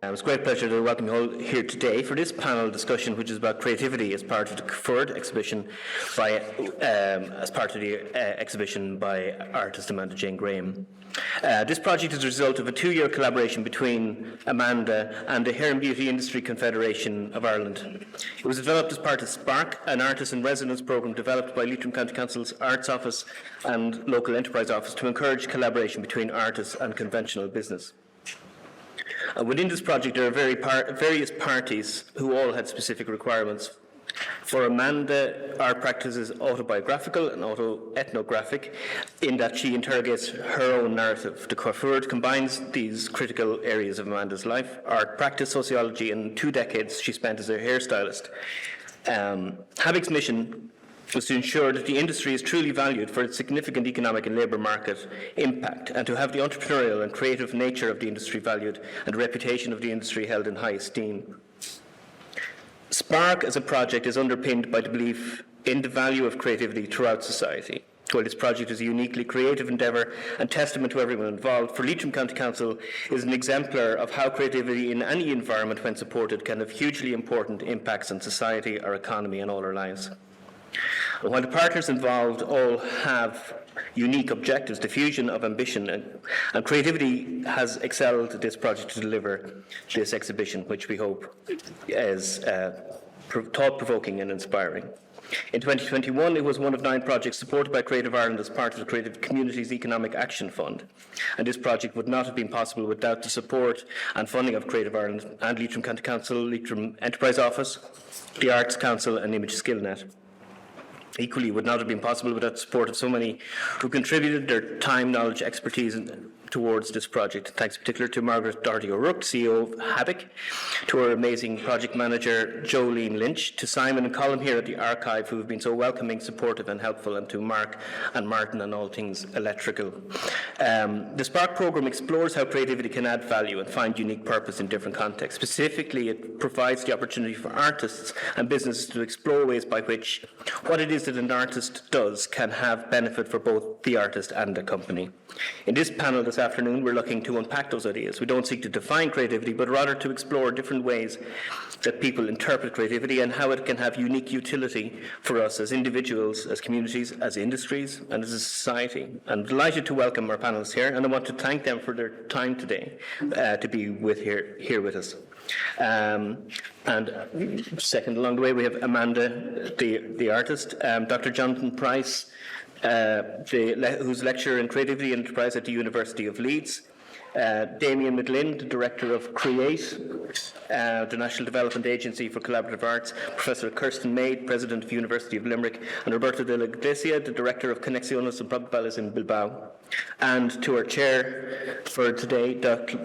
It's a great pleasure to welcome you all here today for this panel discussion, which is about creativity as part of the Coiffured exhibition by artist Amanda Jane Graham. This project is a result of a 2-year collaboration between Amanda and the Hair and Beauty Industry Confederation of Ireland. It was developed as part of SPARK, an artist in residence programme developed by Leitrim County Council's Arts Office and Local Enterprise Office to encourage collaboration between artists and conventional business. Within this project, there are various parties who all had specific requirements. For Amanda, art practice is autobiographical and autoethnographic in that she interrogates her own narrative. The Coiffured combines these critical areas of Amanda's life: art practice, sociology, and 2 decades she spent as a hairstylist. Havic's mission was to ensure that the industry is truly valued for its significant economic and labour market impact, and to have the entrepreneurial and creative nature of the industry valued and the reputation of the industry held in high esteem. Spark as a project is underpinned by the belief in the value of creativity throughout society. While this project is a uniquely creative endeavour and testament to everyone involved, for Leitrim County Council is an exemplar of how creativity in any environment, when supported, can have hugely important impacts on society, our economy and all our lives. And while the partners involved all have unique objectives, the fusion of ambition and creativity has excelled this project to deliver this exhibition, which we hope is thought-provoking and inspiring. In 2021, it was one of 9 projects supported by Creative Ireland as part of the Creative Communities Economic Action Fund. And this project would not have been possible without the support and funding of Creative Ireland and Leitrim County Council, Leitrim Enterprise Office, the Arts Council and Image Skillnet. Equally, would not have been possible without the support of so many who contributed their time, knowledge, expertise towards this project. Thanks in particular to Margaret Doherty O'Rourke, CEO of Habic, to our amazing project manager, Jolene Lynch, to Simon and Colin here at the Archive, who have been so welcoming, supportive and helpful, and to Mark and Martin on all things electrical. The Spark programme explores how creativity can add value and find unique purpose in different contexts. Specifically, it provides the opportunity for artists and businesses to explore ways by which what it is that an artist does can have benefit for both the artist and the company. In this panel this afternoon, we're looking to unpack those ideas. We don't seek to define creativity, but rather to explore different ways that people interpret creativity and how it can have unique utility for us as individuals, as communities, as industries, and as a society. I'm delighted to welcome our panelists here, and I want to thank them for their time today to be here with us. And second along the way, we have Amanda, the artist, Dr. Jonathan Price, who's lecturer in creativity and enterprise at the University of Leeds, Damien McGlynn, the director of CREATE, the National Development Agency for Collaborative Arts, Professor Kirsten Maid, president of University of Limerick, and Roberto de la Iglesia, the director of Conexiones Improbables in Bilbao. And to our chair for today, Dr.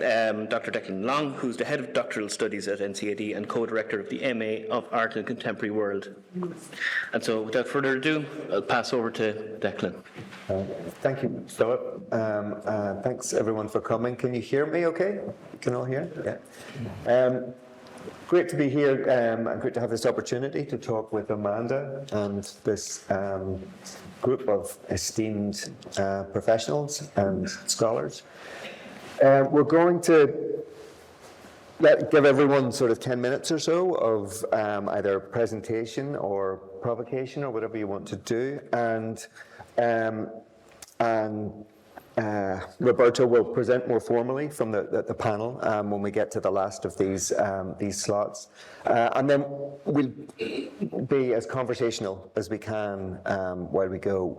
Declan Long, who's the head of doctoral studies at NCAD and co-director of the MA of Art in the Contemporary World. And so, without further ado, I'll pass over to Declan. Thank you, Philip. Thanks everyone for coming. Can you hear me okay? You can all hear? Yeah. Great to be here and great to have this opportunity to talk with Amanda and this group of esteemed professionals and scholars. We're going to give everyone sort of 10 minutes or so of either presentation or provocation or whatever you want to do, and Roberto will present more formally from the panel when we get to the last of these slots, and then we'll be as conversational as we can while we go.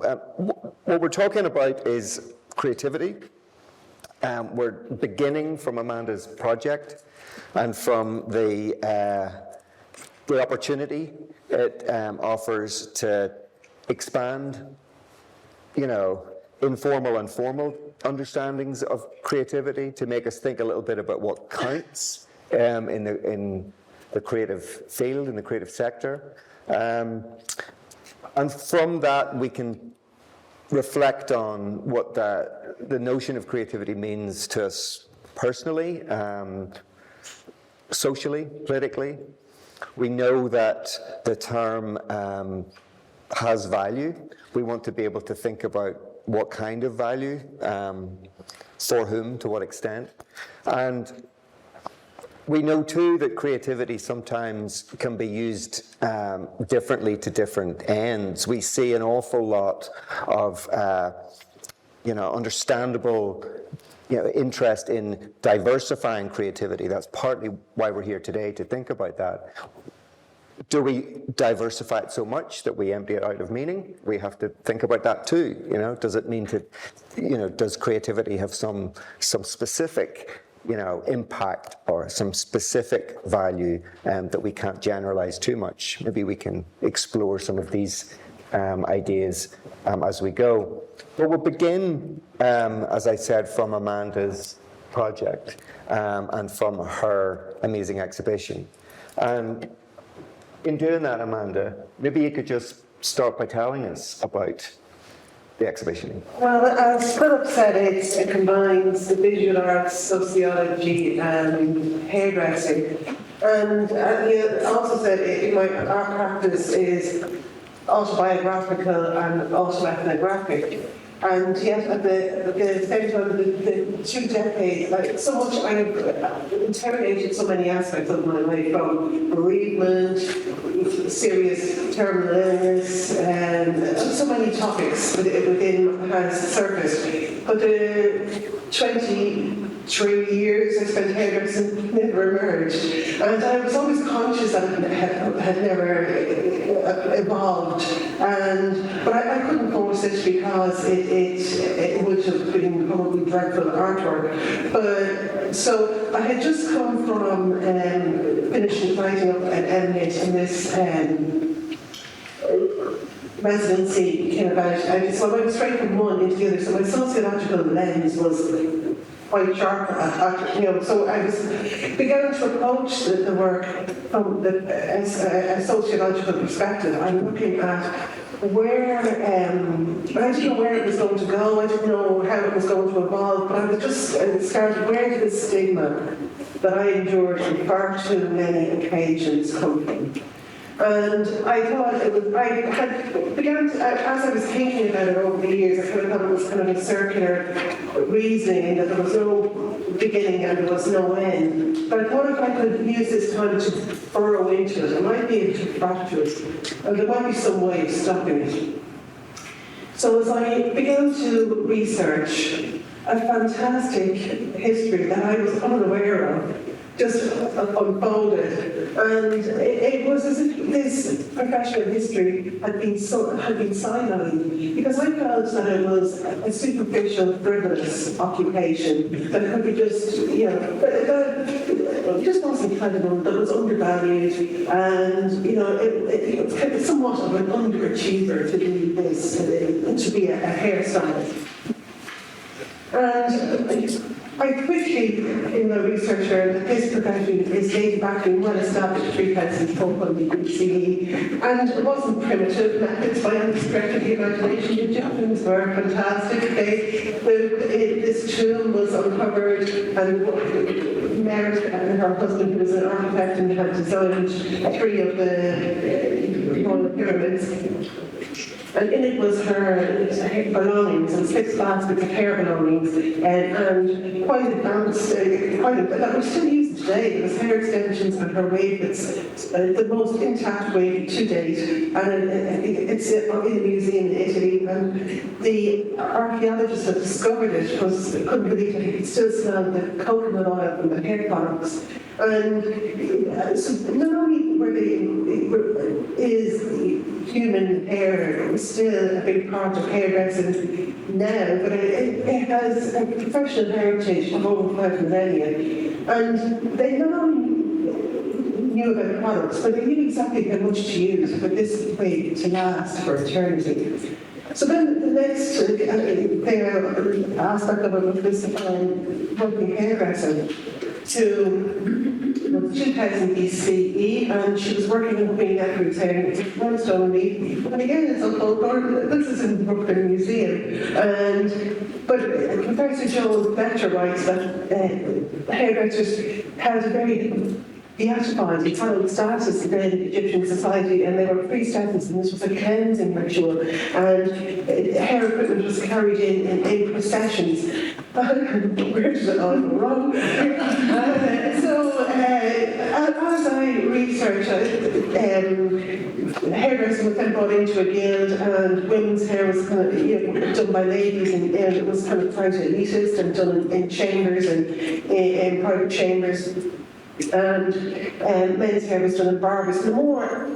What we're talking about is creativity. We're beginning from Amanda's project and from the opportunity it offers to expand, informal and formal understandings of creativity, to make us think a little bit about what counts in the creative field, in the creative sector. And from that, we can reflect on what the notion of creativity means to us personally, socially, politically. We know that the term has value. We want to be able to think about what kind of value, for whom, to what extent. And we know too that creativity sometimes can be used differently to different ends. We see an awful lot of understandable interest in diversifying creativity. That's partly why we're here today, to think about that. Do we diversify it so much that we empty it out of meaning? We have to think about that too. Does it mean to, does creativity have some specific, impact or some specific value that we can't generalize too much? Maybe we can explore some of these ideas as we go. But we'll begin, as I said, from Amanda's project and from her amazing exhibition. And in doing that, Amanda, maybe you could just start by telling us about the exhibition. Well, as Philip said, it combines the visual arts, sociology, and hairdressing. And he also said our practice is autobiographical and autoethnographic. And yet, at the same time, the 2 decades, so much, I've interrogated so many aspects of my life, from bereavement, serious terminal illness, and so many topics within has surfaced. But the 23 years I spent hairdressing never emerged. And I was always conscious that it had never evolved. But I couldn't force it because it would have been probably dreadful artwork. But so I had just come from finishing writing up an MNIT, and this residency came about. So I went straight from one into the other. So my sociological lens was quite sharp. So I began to approach the work from a sociological perspective. I'm looking at where, I didn't know where it was going to go, I didn't know how it was going to evolve, but I was just started, where did the stigma that I endured on far too many occasions come from? And I thought as I was thinking about it over the years, I thought it was kind of a circular reasoning, in that there was no beginning and there was no end. But I thought if I could use this time to burrow into it, I might be able to fracture it, and there might be some way of stopping it. So as I began to research a fantastic history that I was unaware of, just unfolded, and it was as if this professional history had been sidelined, because I felt that it was a superficial, frivolous occupation that could be just, it just wasn't credible, that was undervalued, and it was somewhat of an underachiever to do this, to be a hairstylist. And I quickly, in my research, learned that this profession is dating back to well established 3,400 BCE, and it wasn't primitive methods by any stretch of the imagination. The Egyptians were fantastic. This tomb was uncovered, and Merit and her husband, who was an architect and had designed 3 of the pyramids. And in it was her belongings, and 6 baskets of hair belongings, and quite advanced, that we still use today. It was hair extensions and her wave. It's the most intact wave to date, and it's in a museum in Italy. And the archaeologists that discovered it couldn't believe that he could still smell the coconut oil from the hair products. And so not only is human hair still a big part of hairdressing now, but it has a professional heritage for over 5 millennia. And they not only knew about the products, but they knew exactly how much to use for this way to last for eternity. So then the next aspect of it was working hairdressing to 2000 BCE, and she was working in Queen Edward's hair, and it's limestone leaf. And again, it's unfolded. This is in the Brooklyn Museum. But Professor Joel Better writes that hairdressers had a very beatified, its held status in Egyptian society, and they were priestesses, and this was a cleansing ritual, and hair equipment was carried in processions. Where did it all go wrong? As I researched, hairdressing was then brought into a guild, and women's hair was kind of done by ladies, and it was kind of quite elitist and done in chambers and in private chambers. And men's hair was done in barbers. The more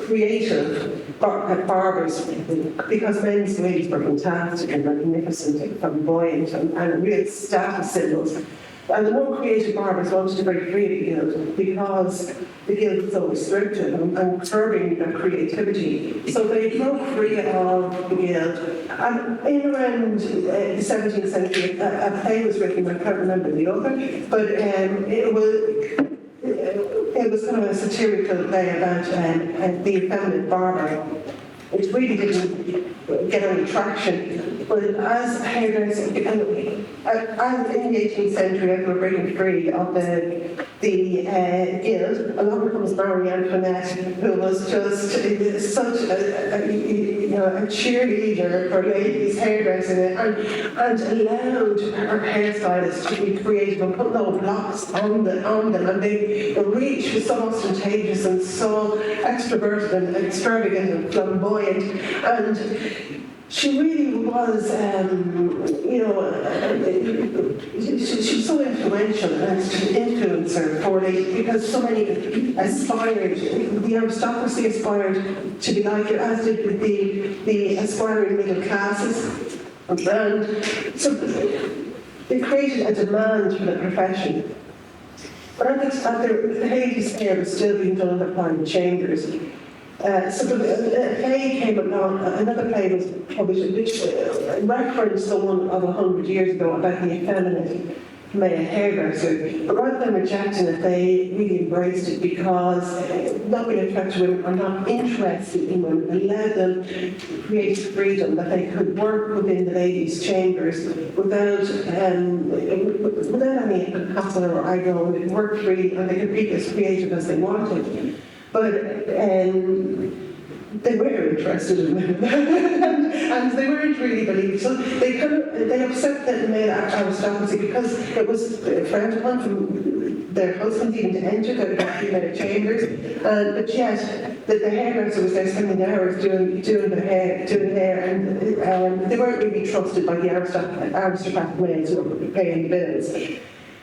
creative barbers, because men's wigs were fantastic and magnificent and flamboyant and real status symbols. And the more creative barbers wanted to break free of the guild because the guild was so restrictive and curbing their creativity. So they broke free of the guild. And in around the 17th century, a play was written, I can't remember the author, but it was kind of a satirical play about the effeminate barber. It really didn't get any traction. But as hairdressing, and in the 18th century, as we're breaking free of the guild, along comes Marie Antoinette, who was just such a cheerleader for ladies hairdressing, and allowed her hairstylists to be creative and put no blocks on them, and the reach was so ostentatious and so extroverted and extravagant and flamboyant, and she really was, she was so influential and an influencer for ladies, because so many aspired, the aristocracy aspired to be like her, as did the aspiring middle classes. And so they created a demand for the profession. But at the ladies' hair was still being done in the private chambers. So the play came along, another play was published, which referenced the one of 100 years ago about the effeminate male hairdresser. But rather than rejecting it, they really embraced it because not being attracted to women or not interested in women allowed them creative freedom, that they could work within the ladies' chambers without any hassle or aggro, and they could work free and they could be as creative as they wanted. But they were interested in women, and they weren't really believed. So they upset the male aristocracy because it was frowned upon from their husbands even to enter their female chambers. But yet, the hairdresser was there spending hours doing hair, and they weren't really trusted by the aristocratic males who were paying the bills.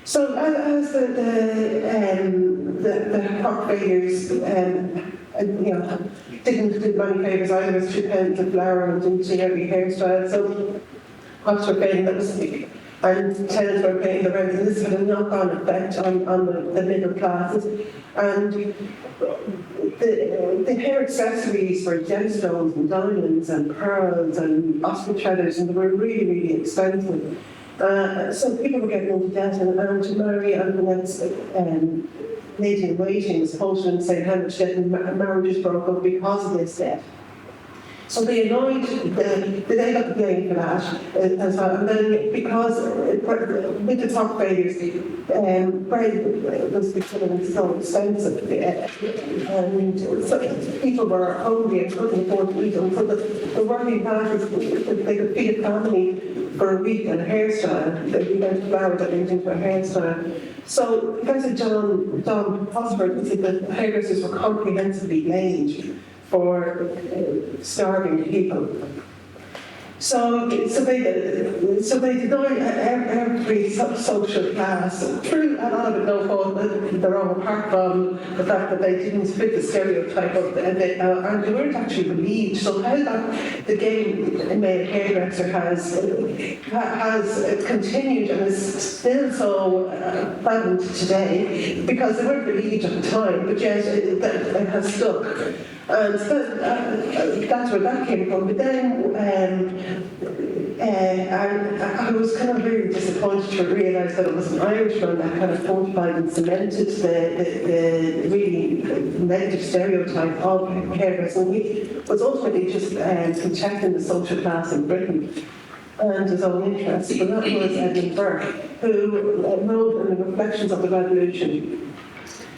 So as the crop faders, didn't do many favours either, as 2 pence of flour and didn't see every hairstyle. So crops were fading, and tenants were paying the rent, and this had a knock-on effect on the middle classes. And the hair accessories were gemstones and diamonds and pearls and ostrich feathers, and they were really, really expensive. So people were getting into debt, and Marie Antoinette's lady in waiting was posted and saying how much debt, and marriages broke up because of this debt. So they annoyed, they got the blame for that as well. And then because with the top failures, bread was becoming so expensive, and so people were hungry and couldn't afford to eat them. So the working classes, they could feed a family for a week on a hairstyle. They went to flour that went into a hairstyle. So Professor John Coiffured said that hairdressers were comprehensively blamed for starving people. So they denied every social class, through a lot of it no fault their own, apart from the fact that they didn't fit the stereotype of and they weren't actually believed. So how that the gay male hairdresser has continued and is still so prevalent today, because they weren't believed at the time, but yet it has stuck. And so that's where that came from. But then I was kind of very disappointed to realise that it was an Irishman that kind of fortified and cemented the really negative stereotype of hairdressing. He was ultimately just protecting the social class in Britain. and his own interests, but that was Edmund Burke, who wrote in the Reflections of the Revolution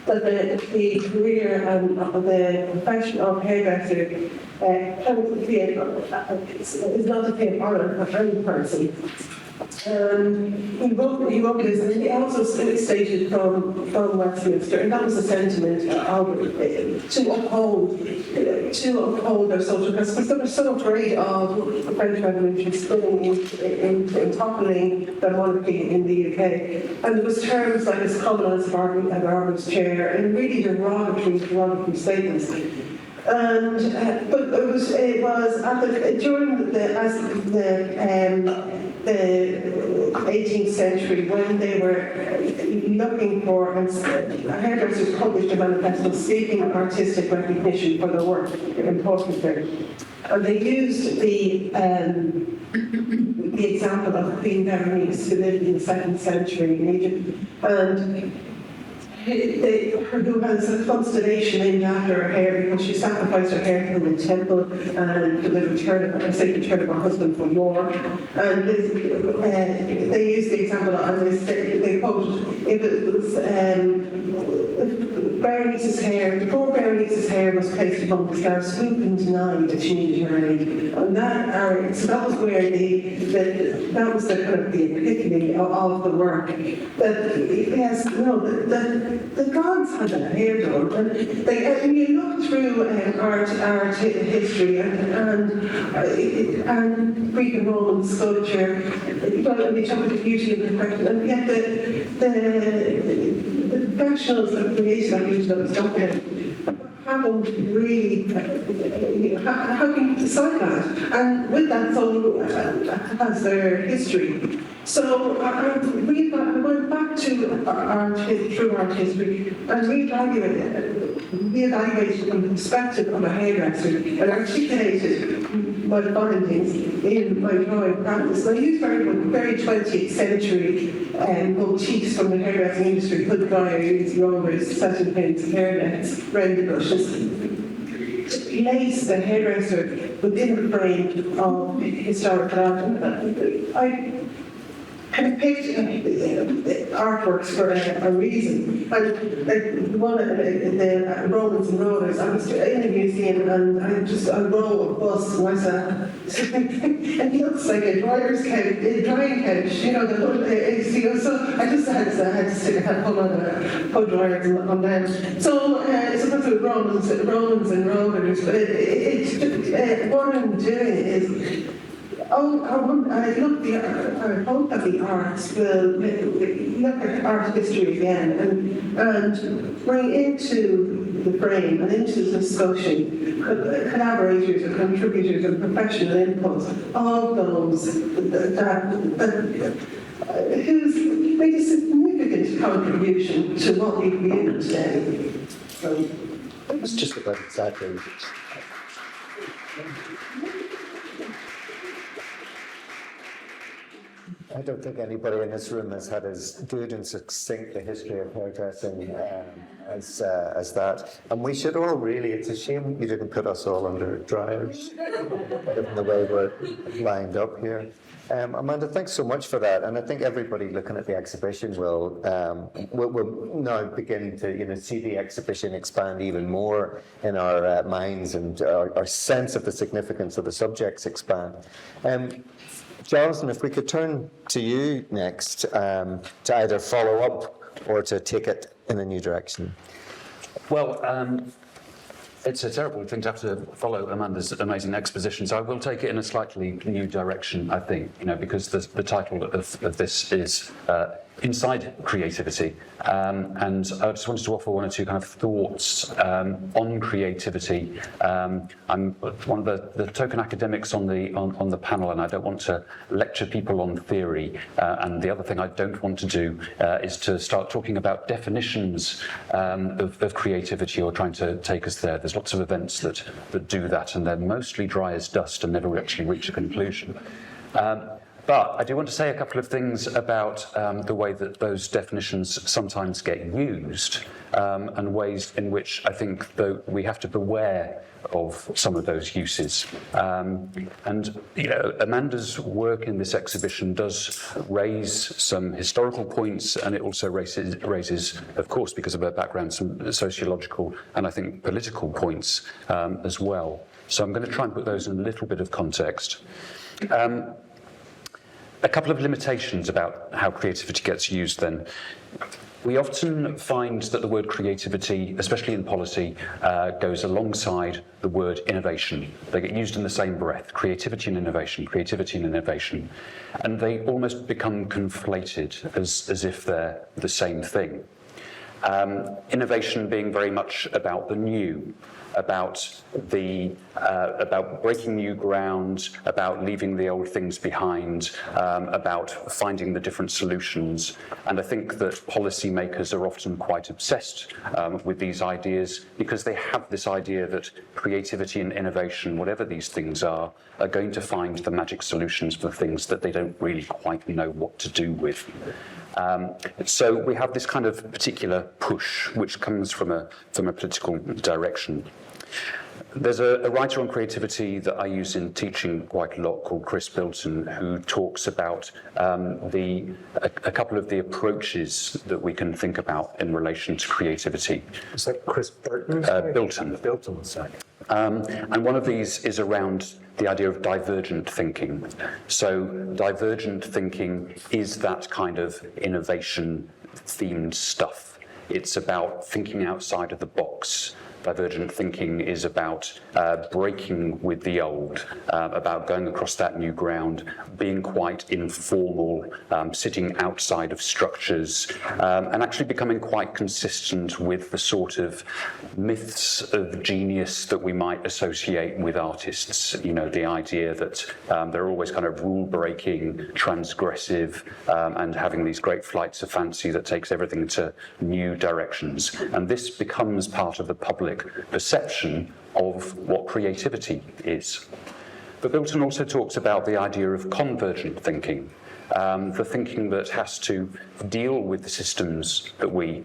that the career and the profession of hairdresser is not the fate of honor for any person. He wrote this, and he also stated from Westminster, and that was the sentiment of to uphold their social justice, because they were so afraid of the French Revolution spilling in toppling the monarchy in the UK. And there was terms like as common as Barbara's chair, and really derogatory statements. And but it was at during the 18th century, when they were looking for, hairdressers published a manifesto seeking artistic recognition for their work, importantly. And they used the example of Queen Berenice, who lived in the 2nd century in Egypt, and who has a constellation named after her hair because she sacrificed her hair to the temple and for the return of her husband from war. And they used the example, and they quoted, if it was Berenice's hair, before Berenice's hair was placed upon the stars, who can deny that she needed her aid? And so that was where that was the kind of the epiphany of the work. The gods had their hair done, and you look through art history and Greek and Roman sculpture, we talk about the beauty of perfection, and yet the professionals that created that beauty that was documented haven't really, how can you decide that? And with that, so has their history. So I went back to art history and reevaluated from the perspective of a hairdresser and articulated my findings in my drawing practice. And I used very 20th century motifs from the hairdressing industry: hood dryers, rollers, satin pins, hairnets, render brushes, to place the hairdresser within the frame of historical art. I picked artworks for a reason. And one of the Romans and Rollers, I was in a museum and a row of busts myself. And he looks like a drying couch, so I just had to stick a pull on the hood dryers on them. So it's a bunch of Romans and Rollers, but what I'm doing is, I hope that the arts will look at art history again and bring into the frame and into the discussion collaborators and contributors and professional inputs of those who's made a significant contribution to what we view today. So, It's just about exactly. I don't think anybody in this room has had as good and succinct a history of hairdressing as that. And we should all really, it's a shame you didn't put us all under dryers, given the way we're lined up here. Amanda, thanks so much for that. And I think everybody looking at the exhibition will now begin to see the exhibition expand even more in our minds, and our sense of the significance of the subjects expand. Jonathan, if we could turn to you next to either follow up or to take it in a new direction. Well, it's a terrible thing to have to follow Amanda's amazing exposition, so I will take it in a slightly new direction, I think, because the title of this is Inside Creativity, and I just wanted to offer one or two kind of thoughts on creativity. I'm one of the token academics on the panel, and I don't want to lecture people on theory. And the other thing I don't want to do is to start talking about definitions of creativity or trying to take us there. There's lots of events that do that, and they're mostly dry as dust and never actually reach a conclusion. But I do want to say a couple of things about the way that those definitions sometimes get used, and ways in which I think that we have to beware of some of those uses. And Amanda's work in this exhibition does raise some historical points, and it also raises, of course, because of her background, some sociological and I think political points as well. So I'm going to try and put those in a little bit of context. A couple of limitations about how creativity gets used then. We often find that the word creativity, especially in policy, goes alongside the word innovation. They get used in the same breath, creativity and innovation, creativity and innovation. And they almost become conflated as if they're the same thing. Innovation being very much about the new, about breaking new ground, about leaving the old things behind, about finding the different solutions. And I think that policymakers are often quite obsessed with these ideas because they have this idea that creativity and innovation, whatever these things are going to find the magic solutions for things that they don't really quite know what to do with. So we have this kind of particular push, which comes from a political direction. There's a writer on creativity that I use in teaching quite a lot called Chris Bilton, who talks about a couple of the approaches that we can think about in relation to creativity. Is that Chris Burton? Bilton. Bilton, sorry. And one of these is around the idea of divergent thinking. So divergent thinking is that kind of innovation-themed stuff. It's about thinking outside of the box. Divergent thinking is about breaking with the old, about going across that new ground, being quite informal, sitting outside of structures, and actually becoming quite consistent with the sort of myths of genius that we might associate with artists. You know, the idea that they're always kind of rule-breaking, transgressive, and having these great flights of fancy that takes everything to new directions. And this becomes part of the public perception of what creativity is. But Bilton also talks about the idea of convergent thinking, the thinking that has to deal with the systems that we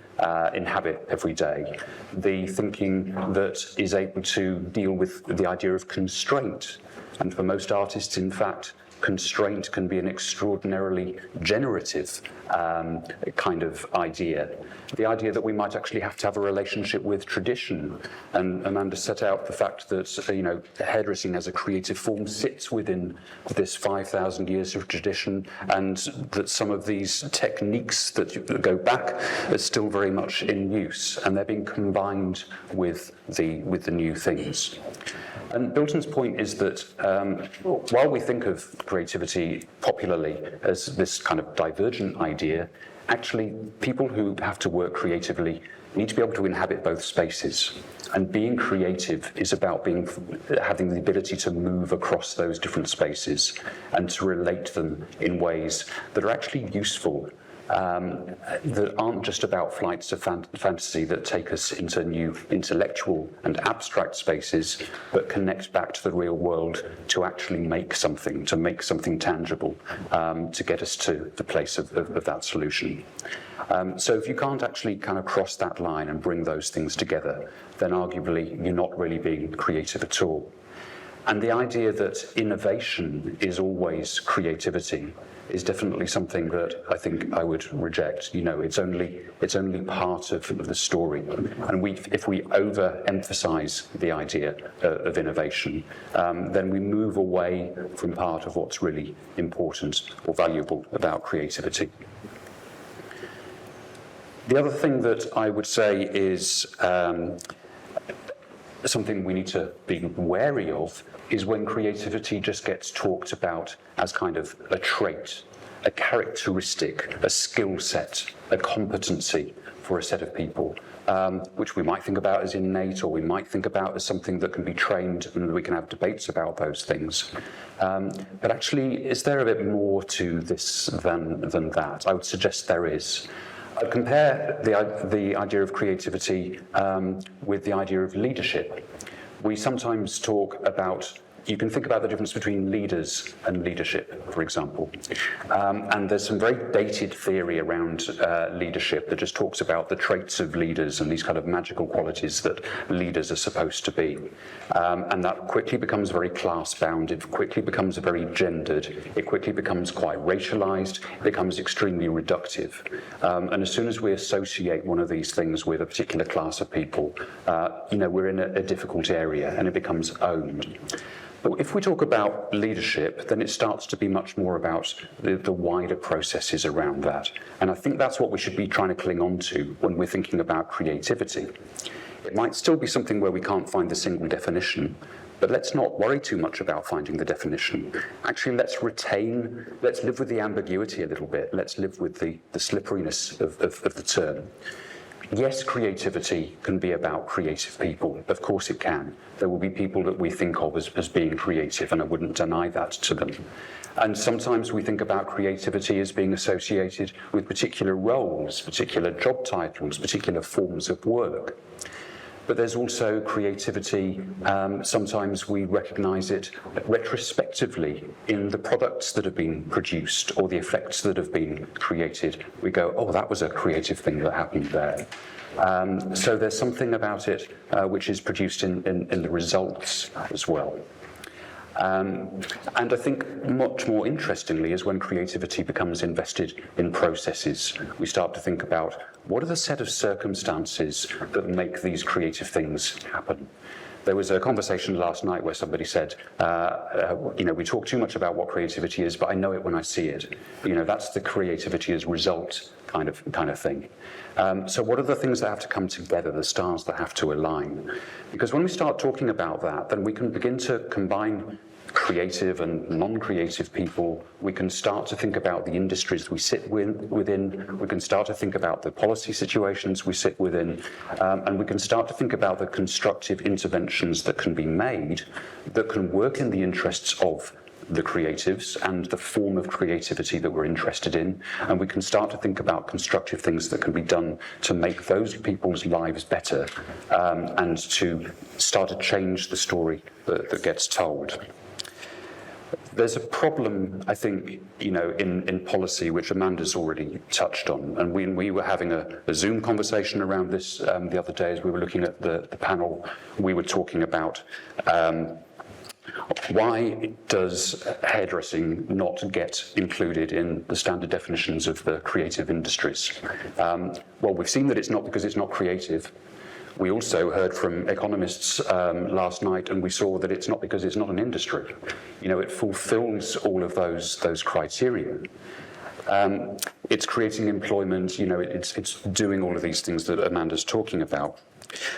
inhabit every day, the thinking that is able to deal with the idea of constraint. And for most artists, in fact, constraint can be an extraordinarily generative kind of idea. The idea that we might actually have to have a relationship with tradition. And Amanda set out the fact that, hairdressing as a creative form sits within this 5,000 years of tradition, and that some of these techniques that go back are still very much in use, and they're being combined with the new things. And Bilton's point is that while we think of creativity popularly as this kind of divergent idea, actually people who have to work creatively need to be able to inhabit both spaces. And being creative is about having the ability to move across those different spaces and to relate them in ways that are actually useful, that aren't just about flights of fantasy that take us into new intellectual and abstract spaces, but connect back to the real world to actually make something, tangible, to get us to the place of that solution. So if you can't actually kind of cross that line and bring those things together, then arguably you're not really being creative at all. And the idea that innovation is always creativity is definitely something that I think I would reject. It's only part of the story. And if we overemphasize the idea of innovation, then we move away from part of what's really important or valuable about creativity. The other thing that I would say is something we need to be wary of is when creativity just gets talked about as kind of a trait, a characteristic, a skill set, a competency for a set of people, which we might think about as innate, or we might think about as something that can be trained, and we can have debates about those things. But actually, is there a bit more to this than that? I would suggest there is. I'd compare the idea of creativity with the idea of leadership. We sometimes talk about you can think about the difference between leaders and leadership, for example. And there's some very dated theory around leadership that just talks about the traits of leaders and these kind of magical qualities that leaders are supposed to be. And that quickly becomes very class-bound, it quickly becomes very gendered, it quickly becomes quite racialized, it becomes extremely reductive. And as soon as we associate one of these things with a particular class of people, we're in a difficult area and it becomes owned. But if we talk about leadership, then it starts to be much more about the wider processes around that. And I think that's what we should be trying to cling on to when we're thinking about creativity. It might still be something where we can't find the single definition, but let's not worry too much about finding the definition. Actually, let's live with the ambiguity a little bit. Let's live with the slipperiness of the term. Yes, creativity can be about creative people. Of course it can. There will be people that we think of as being creative, and I wouldn't deny that to them. And sometimes we think about creativity as being associated with particular roles, particular job titles, particular forms of work. But there's also creativity, sometimes we recognise it retrospectively in the products that have been produced or the effects that have been created. We go, oh, that was a creative thing that happened there. So there's something about it which is produced in the results as well. And I think much more interestingly is when creativity becomes invested in processes. We start to think about what are the set of circumstances that make these creative things happen. There was a conversation last night where somebody said, we talk too much about what creativity is, but I know it when I see it. That's the creativity as result kind of thing. So what are the things that have to come together, the stars that have to align? Because when we start talking about that, then we can begin to combine creative and non-creative people. We can start to think about the industries we sit within. We can start to think about the policy situations we sit within. And we can start to think about the constructive interventions that can be made that can work in the interests of the creatives and the form of creativity that we're interested in. And we can start to think about constructive things that can be done to make those people's lives better and to start to change the story that gets told. There's a problem, I think, in policy, which Amanda's already touched on. And we were having a Zoom conversation around this the other day as we were looking at the panel. We were talking about why does hairdressing not get included in the standard definitions of the creative industries? Well, we've seen that it's not because it's not creative. We also heard from economists last night, and we saw that it's not because it's not an industry. It fulfills all of those criteria. It's creating employment, it's doing all of these things that Amanda's talking about.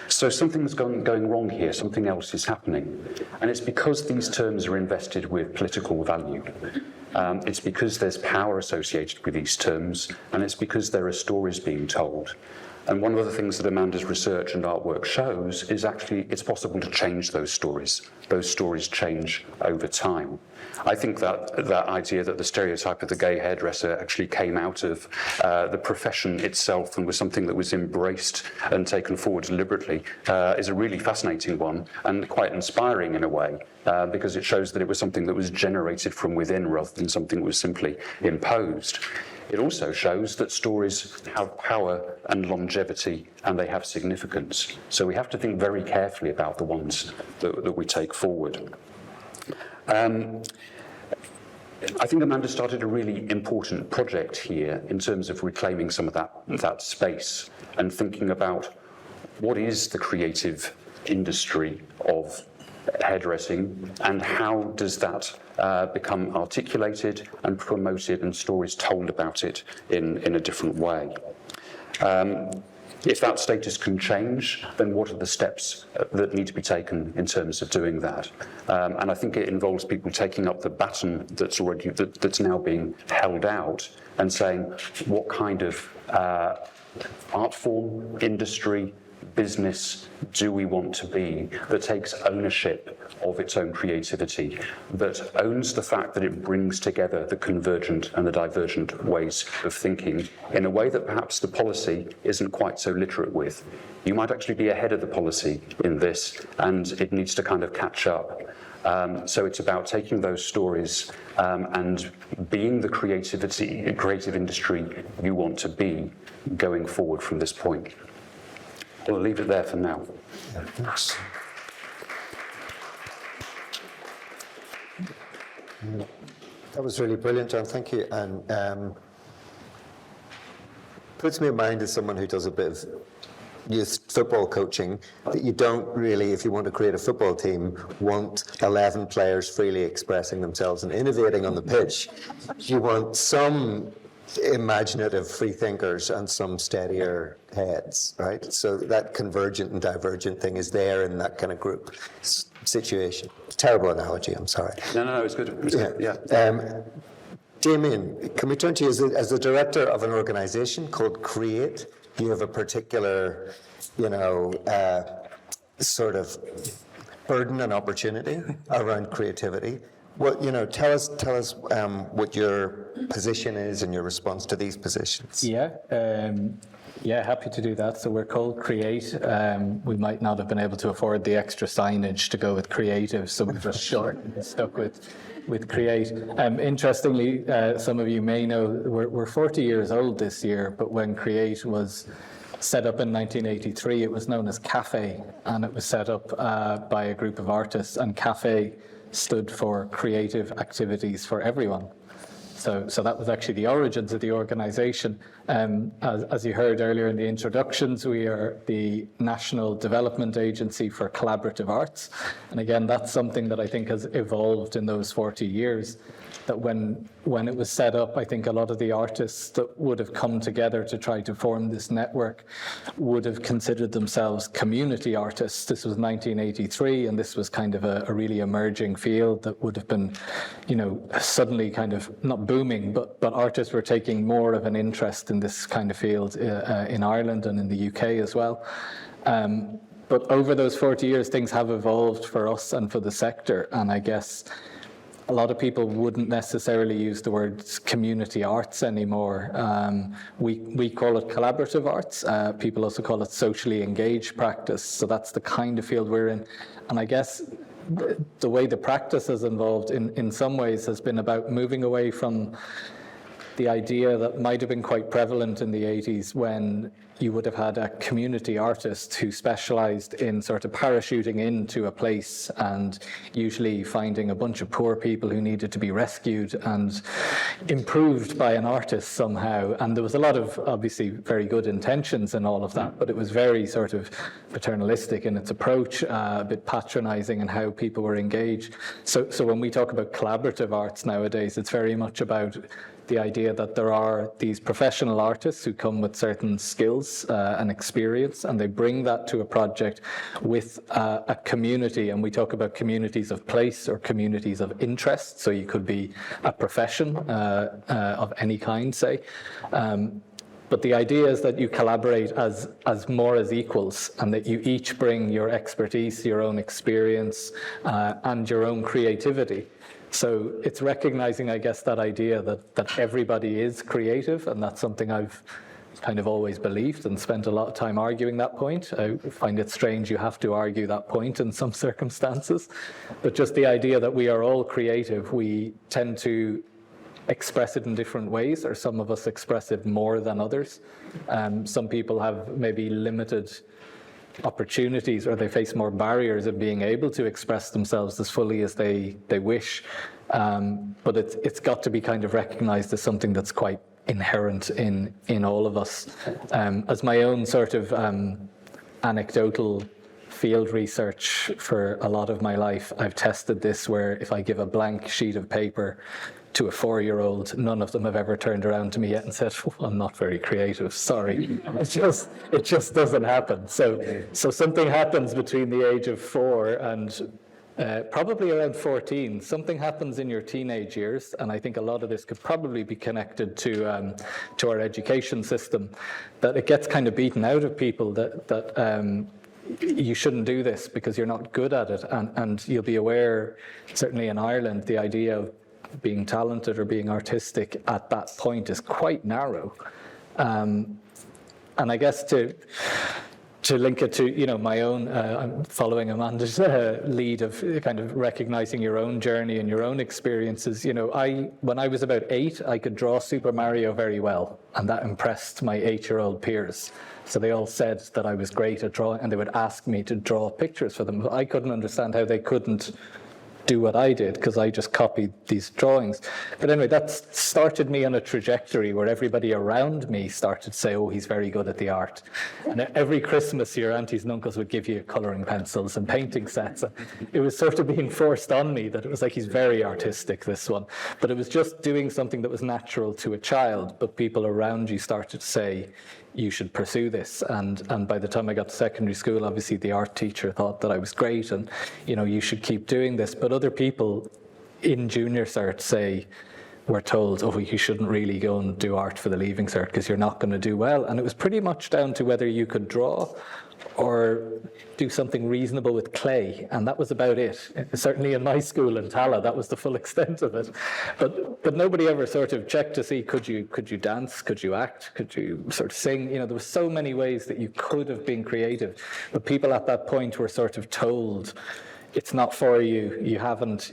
So something's going wrong here, something else is happening. And it's because these terms are invested with political value. It's because there's power associated with these terms, and it's because there are stories being told. And one of the things that Amanda's research and artwork shows is actually it's possible to change those stories. Those stories change over time. I think that idea that the stereotype of the gay hairdresser actually came out of the profession itself and was something that was embraced and taken forward deliberately is a really fascinating one and quite inspiring in a way because it shows that it was something that was generated from within rather than something that was simply imposed. It also shows that stories have power and longevity and they have significance. So we have to think very carefully about the ones that we take forward. I think Amanda started a really important project here in terms of reclaiming some of that space and thinking about what is the creative industry of hairdressing and how does that become articulated and promoted and stories told about it in a different way. If that status can change, then what are the steps that need to be taken in terms of doing that? And I think it involves people taking up the baton that's now being held out and saying, what kind of art form, industry, business do we want to be that takes ownership of its own creativity, that owns the fact that it brings together the convergent and the divergent ways of thinking in a way that perhaps the policy isn't quite so literate with. You might actually be ahead of the policy in this, and it needs to kind of catch up. So it's about taking those stories and being the creative industry you want to be going forward from this point. We'll leave it there for now. Thanks. That was really brilliant, John. Thank you. And puts me in mind as someone who does a bit of youth football coaching, that you don't really, if you want to create a football team, want 11 players freely expressing themselves and innovating on the pitch. You want some imaginative free thinkers and some steadier heads, right? So that convergent and divergent thing is there in that kind of group situation. Terrible analogy, I'm sorry. No, it's good. It's good. Yeah. Damien, can we turn to you as the director of an organization called Create? You have a particular, sort of burden and opportunity around creativity. Well, tell us what your position is and your response to these positions. Yeah, happy to do that. So we're called Create. We might not have been able to afford the extra signage to go with creative, so we've just stuck with Create. Interestingly, some of you may know we're 40 years old this year, but when Create was set up in 1983, it was known as Cafe, and it was set up by a group of artists, and Cafe stood for Creative Activities for Everyone. So that was actually the origins of the organization. As you heard earlier in the introductions, we are the National Development Agency for Collaborative Arts. And again, that's something that I think has evolved in those 40 years. That when it was set up, I think a lot of the artists that would have come together to try to form this network would have considered themselves community artists. This was 1983, and this was kind of a really emerging field that would have been, suddenly kind of not booming, but artists were taking more of an interest in this kind of field in Ireland and in the UK as well. But over those 40 years, things have evolved for us and for the sector, and I guess a lot of people wouldn't necessarily use the words community arts anymore. We call it collaborative arts. People also call it socially engaged practice. So that's the kind of field we're in. And I guess the way the practice has evolved in some ways has been about moving away from the idea that might have been quite prevalent in the 80s when you would have had a community artist who specialized in sort of parachuting into a place and usually finding a bunch of poor people who needed to be rescued and improved by an artist somehow. And there was a lot of obviously very good intentions in all of that, but it was very sort of paternalistic in its approach, a bit patronizing in how people were engaged. So when we talk about collaborative arts nowadays, it's very much about the idea that there are these professional artists who come with certain skills and experience, and they bring that to a project with a community. And we talk about communities of place or communities of interest. So you could be a profession of any kind, say. But the idea is that you collaborate as more as equals, and that you each bring your expertise, your own experience, and your own creativity. So it's recognizing, I guess, that idea that everybody is creative, and that's something I've kind of always believed and spent a lot of time arguing that point. I find it strange you have to argue that point in some circumstances, but just the idea that we are all creative, we tend to express it in different ways, or some of us express it more than others. Some people have maybe limited opportunities, or they face more barriers of being able to express themselves as fully as they wish. But it's got to be kind of recognized as something that's quite inherent in all of us. As my own sort of anecdotal field research for a lot of my life, I've tested this, where if I give a blank sheet of paper to a 4-year-old, none of them have ever turned around to me yet and said, well, I'm not very creative, sorry. It just doesn't happen. So something happens between the age of 4 and probably around 14. Something happens in your teenage years, and I think a lot of this could probably be connected to our education system, that it gets kind of beaten out of people that you shouldn't do this because you're not good at it. And you'll be aware, certainly in Ireland, the idea of being talented or being artistic at that point is quite narrow. And I guess to to link it to, my own, I'm following Amanda's lead of kind of recognizing your own journey and your own experiences. When I was about 8, I could draw Super Mario very well, and that impressed my 8-year-old peers. So they all said that I was great at drawing, and they would ask me to draw pictures for them. But I couldn't understand how they couldn't do what I did, because I just copied these drawings. But anyway, that started me on a trajectory where everybody around me started to say, oh, he's very good at the art. And every Christmas, your aunties and uncles would give you colouring pencils and painting sets. It was sort of being forced on me that it was like, he's very artistic, this one. But it was just doing something that was natural to a child, but people around you started to say, you should pursue this. And by the time I got to secondary school, obviously the art teacher thought that I was great and, you should keep doing this. But other people in junior cert were told, oh, you shouldn't really go and do art for the leaving cert because you're not going to do well. And it was pretty much down to whether you could draw or do something reasonable with clay, and that was about it. Certainly in my school in Tala, that was the full extent of it. But nobody ever sort of checked to see, could you dance, could you act, could you sort of sing? There were so many ways that you could have been creative, but people at that point were sort of told, it's not for you. You haven't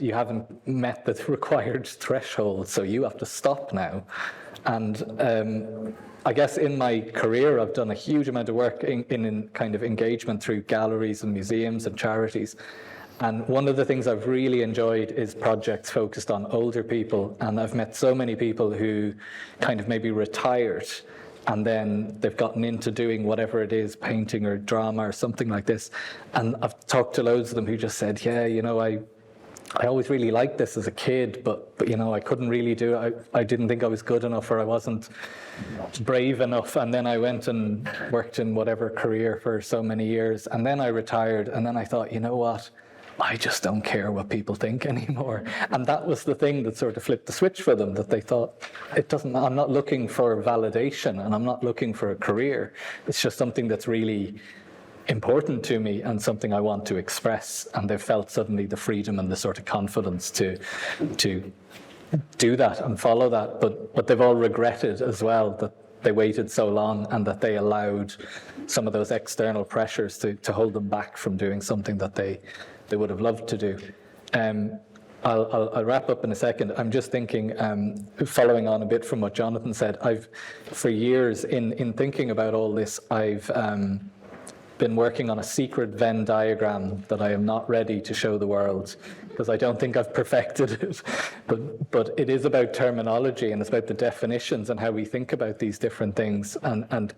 met the required threshold, so you have to stop now. And I guess in my career, I've done a huge amount of work in kind of engagement through galleries and museums and charities. And one of the things I've really enjoyed is projects focused on older people. And I've met so many people who kind of maybe retired and then they've gotten into doing whatever it is, painting or drama or something like this. And I've talked to loads of them who just said, yeah, I always really liked this as a kid, but I couldn't really do it. I didn't think I was good enough, or I wasn't brave enough. And then I went and worked in whatever career for so many years. And then I retired. And then I thought, you know what? I just don't care what people think anymore. And that was the thing that sort of flipped the switch for them, that they thought, I'm not looking for validation and I'm not looking for a career. It's just something that's really important to me and something I want to express. And they felt suddenly the freedom and the sort of confidence to do that and follow that. But they've all regretted as well that they waited so long and that they allowed some of those external pressures to hold them back from doing something that they would have loved to do. I'll wrap up in a second. I'm just thinking, following on a bit from what Jonathan said, for years in thinking about all this, I've been working on a secret Venn diagram that I am not ready to show the world because I don't think I've perfected it. But it is about terminology and it's about the definitions and how we think about these different things. And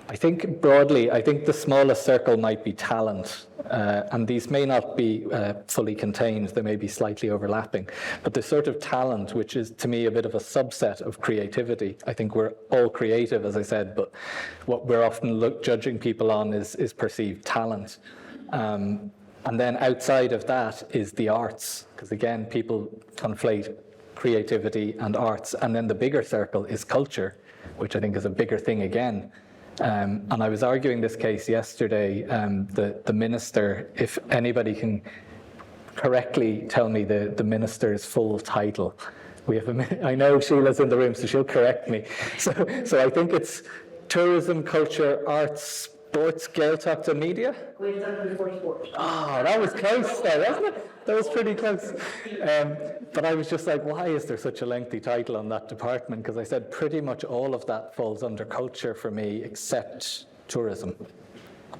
I think broadly, the smallest circle might be talent. And these may not be fully contained, they may be slightly overlapping. But the sort of talent, which is to me a bit of a subset of creativity, I think we're all creative, as I said, but what we're often judging people on is perceived talent. And then outside of that is the arts, because again, people conflate creativity and arts. And then the bigger circle is culture, which I think is a bigger thing again. And I was arguing this case yesterday. The minister, if anybody can correctly tell me the minister's full title. I know Sheila's in the room, so she'll correct me. So I think it's tourism, culture, arts, sports, Gaeltacht and media. Oh, that was close there, wasn't it? That was pretty close. But I was just like, why is there such a lengthy title on that department? Because I said pretty much all of that falls under culture for me, except tourism.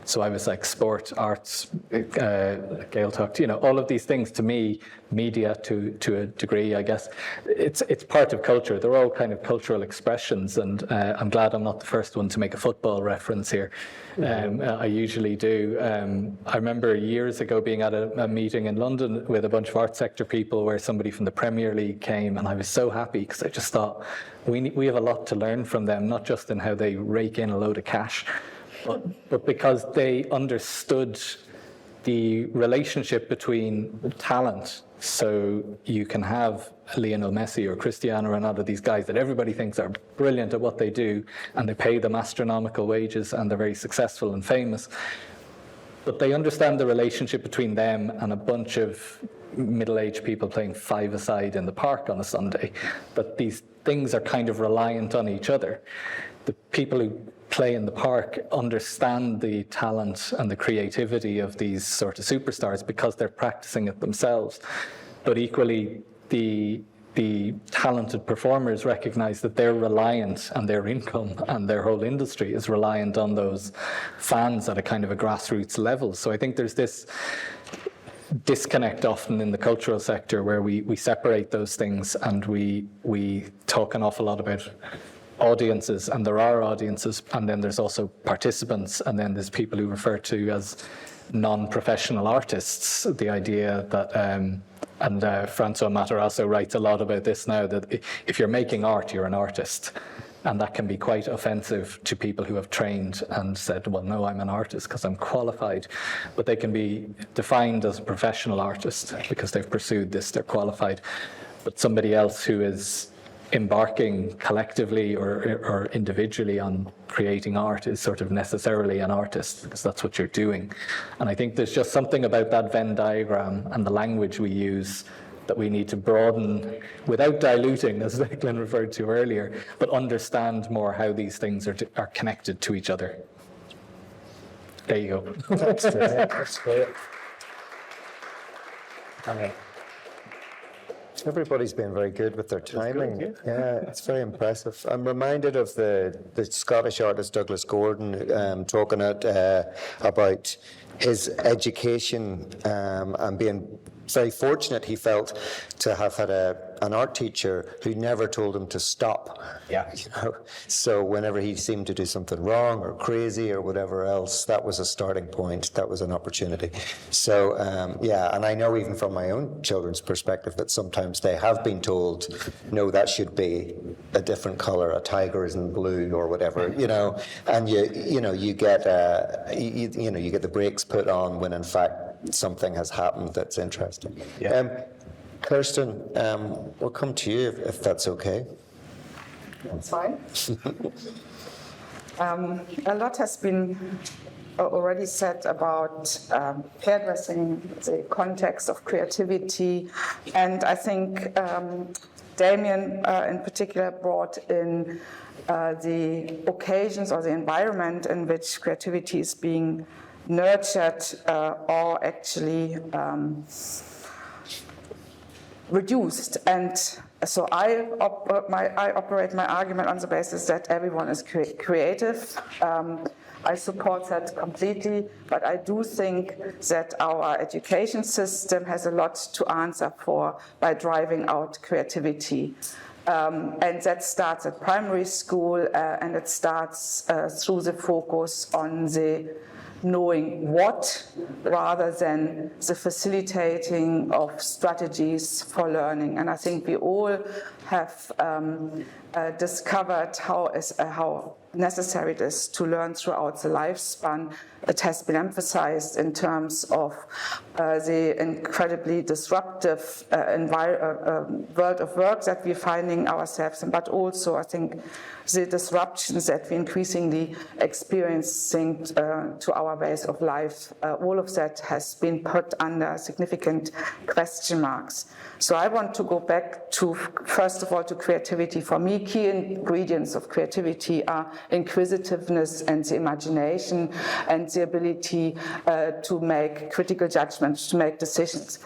So I was like sport, arts, Gaeltacht, all of these things to me, media to a degree, I guess. It's part of culture. They're all kind of cultural expressions, and I'm glad I'm not the first one to make a football reference here. I usually do. I remember years ago being at a meeting in London with a bunch of arts sector people where somebody from the Premier League came, and I was so happy because I just thought we have a lot to learn from them, not just in how they rake in a load of cash, but because they understood the relationship between talent. So you can have Lionel Messi or Cristiano Ronaldo, these guys that everybody thinks are brilliant at what they do, and they pay them astronomical wages, and they're very successful and famous. But they understand the relationship between them and a bunch of middle-aged people playing five-a-side in the park on a Sunday. But these things are kind of reliant on each other. The people who play in the park understand the talent and the creativity of these sort of superstars because they're practicing it themselves. But equally, the talented performers recognize that they're reliant, and their income and their whole industry is reliant on those fans at a kind of a grassroots level. So I think there's this disconnect often in the cultural sector where we separate those things, and we talk an awful lot about audiences, and there are audiences, and then there's also participants, and then there's people who refer to as non-professional artists. The idea that and Francois Matarazzo writes a lot about this now, that if you're making art, you're an artist. And that can be quite offensive to people who have trained and said, well, no, I'm an artist because I'm qualified. But they can be defined as a professional artist because they've pursued this, they're qualified. But somebody else who is embarking collectively or individually on creating art is sort of necessarily an artist, because that's what you're doing. And I think there's just something about that Venn diagram and the language we use that we need to broaden without diluting, as Declan referred to earlier, but understand more how these things are connected to each other. There you go. That's great. Everybody's been very good with their timing. Yeah, it's very impressive. I'm reminded of the Scottish artist Douglas Gordon talking about his education and being very fortunate, he felt, to have had an art teacher who never told him to stop. Yeah. You know? So whenever he seemed to do something wrong or crazy or whatever else, that was a starting point. That was an opportunity. So, yeah, and I know even from my own children's perspective that sometimes they have been told, no, that should be a different color, a tiger isn't blue or whatever, you know, and you get the brakes put on when in fact something has happened that's interesting. Yeah. Kirsten, we'll come to you if that's okay. That's fine. A lot has been already said about hairdressing, the context of creativity, and I think Damien in particular brought in the occasions or the environment in which creativity is being nurtured or actually reduced. And so I operate my argument on the basis that everyone is creative. I support that completely, but I do think that our education system has a lot to answer for by driving out creativity. And that starts at primary school, and it starts through the focus on the knowing what, rather than the facilitating of strategies for learning. And I think we all have discovered how necessary it is to learn throughout the lifespan. It has been emphasized in terms of the incredibly disruptive world of work that we're finding ourselves in, but also I think the disruptions that we're increasingly experiencing to our ways of life. All of that has been put under significant question marks. So I want to go back to, first of all, to creativity. For me, key ingredients of creativity are inquisitiveness and the imagination and the ability to make critical judgments, to make decisions.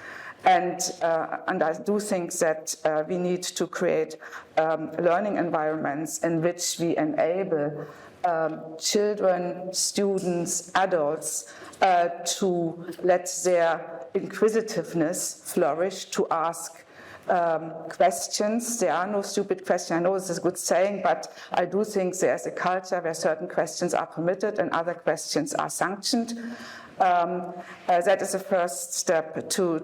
And I do think that we need to create learning environments in which we enable children, students, adults to let their inquisitiveness flourish, to ask questions. There are no stupid questions. I know this is a good saying, but I do think there's a culture where certain questions are permitted and other questions are sanctioned. That is the first step to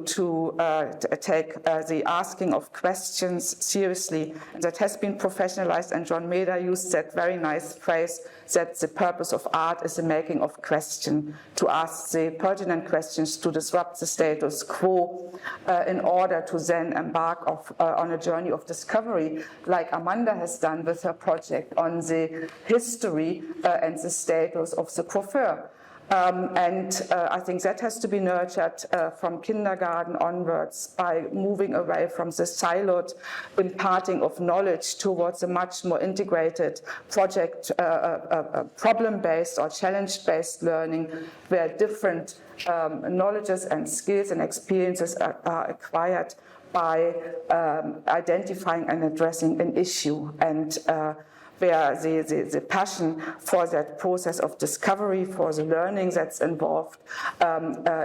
take the asking of questions seriously. That has been professionalized, and John Maeder used that very nice phrase that the purpose of art is the making of question, to ask the pertinent questions, to disrupt the status quo in order to then embark on a journey of discovery, like Amanda has done with her project on the history and the status of the coiffeur. I think that has to be nurtured from kindergarten onwards by moving away from the siloed imparting of knowledge towards a much more integrated project, problem-based or challenge-based learning, where different knowledges and skills and experiences are acquired by identifying and addressing an issue, and where the passion for that process of discovery, for the learning that's involved,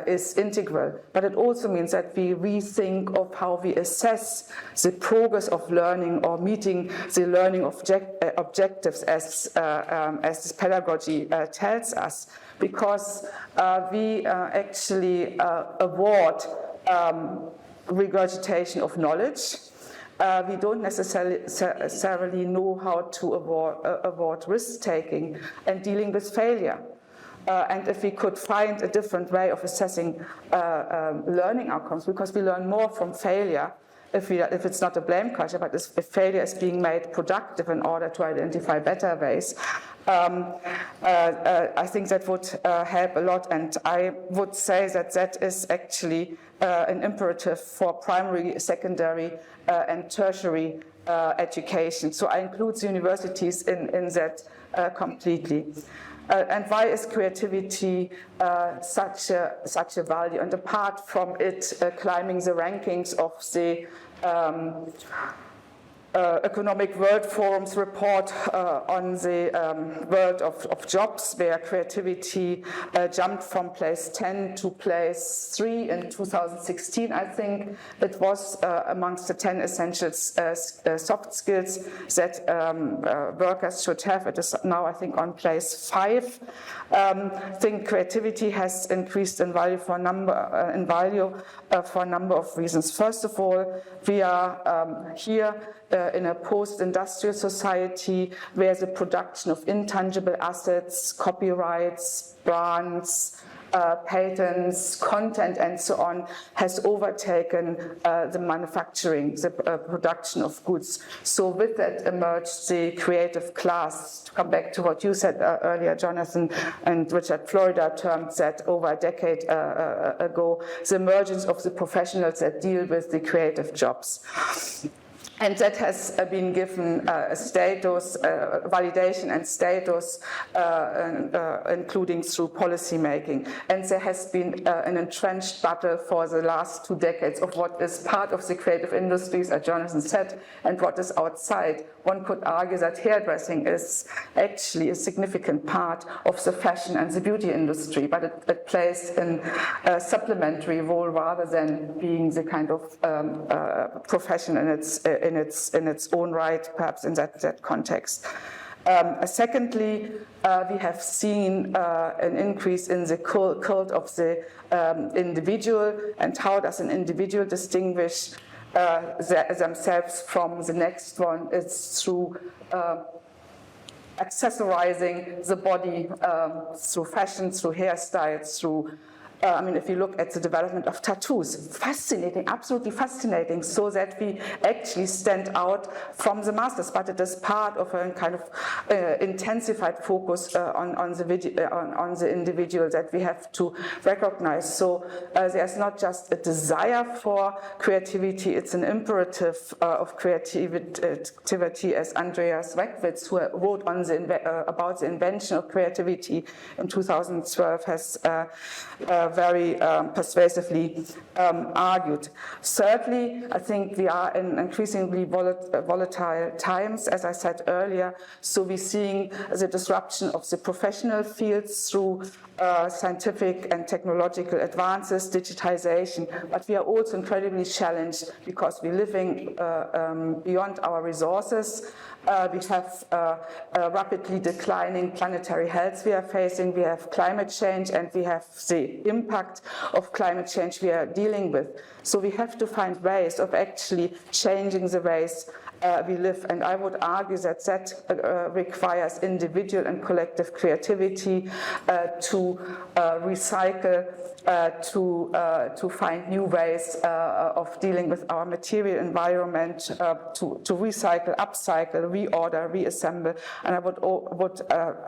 is integral. But it also means that we rethink of how we assess the progress of learning or meeting the learning objectives as this pedagogy tells us, because we actually award regurgitation of knowledge. We don't necessarily know how to avoid risk-taking and dealing with failure. And if we could find a different way of assessing learning outcomes, because we learn more from failure if it's not a blame culture, but if failure is being made productive in order to identify better ways, I think that would help a lot. And I would say that that is actually an imperative for primary, secondary, and tertiary education. So I include the universities in that completely. And why is creativity such a value? And apart from it climbing the rankings of the Economic World Forum's report on the world of jobs, where creativity jumped from place 10 to place 3 in 2016, I think it was, amongst the 10 essential soft skills that workers should have. It is now, I think, on place 5. I think creativity has increased in value for a number of reasons. First of all, we are here in a post-industrial society where the production of intangible assets, copyrights, brands, patents, content, and so on, has overtaken the manufacturing, the production of goods. So with that emerged the creative class. To come back to what you said earlier, Jonathan, and Richard Florida termed that over a decade ago, the emergence of the professionals that deal with the creative jobs. And that has been given a status, validation and status, including through policy making. And there has been an entrenched battle for the last 2 decades of what is part of the creative industries, as Jonathan said, and what is outside. One could argue that hairdressing is actually a significant part of the fashion and the beauty industry, but it plays a supplementary role rather than being the kind of profession in its own right, perhaps in that context. Secondly, we have seen an increase in the cult of the individual, and how does an individual distinguish themselves from the next one? It's through accessorizing the body through fashion, through hairstyles, through if you look at the development of tattoos, fascinating, absolutely fascinating, so that we actually stand out from the masses, but it is part of a kind of intensified focus on the individual that we have to recognize. So there's not just a desire for creativity, it's an imperative of creativity, as Andreas Reckwitz, who wrote on about the invention of creativity in 2012, has very persuasively argued. Thirdly, I think we are in increasingly volatile times, as I said earlier, so we're seeing the disruption of the professional fields through scientific and technological advances, digitization, but we are also incredibly challenged because we're living beyond our resources. We have rapidly declining planetary health we are facing, we have climate change, and we have the impact of climate change we are dealing with. So we have to find ways of actually changing the ways we live. And I would argue that requires individual and collective creativity to recycle, to find new ways of dealing with our material environment, to recycle, upcycle, reorder, reassemble. And I would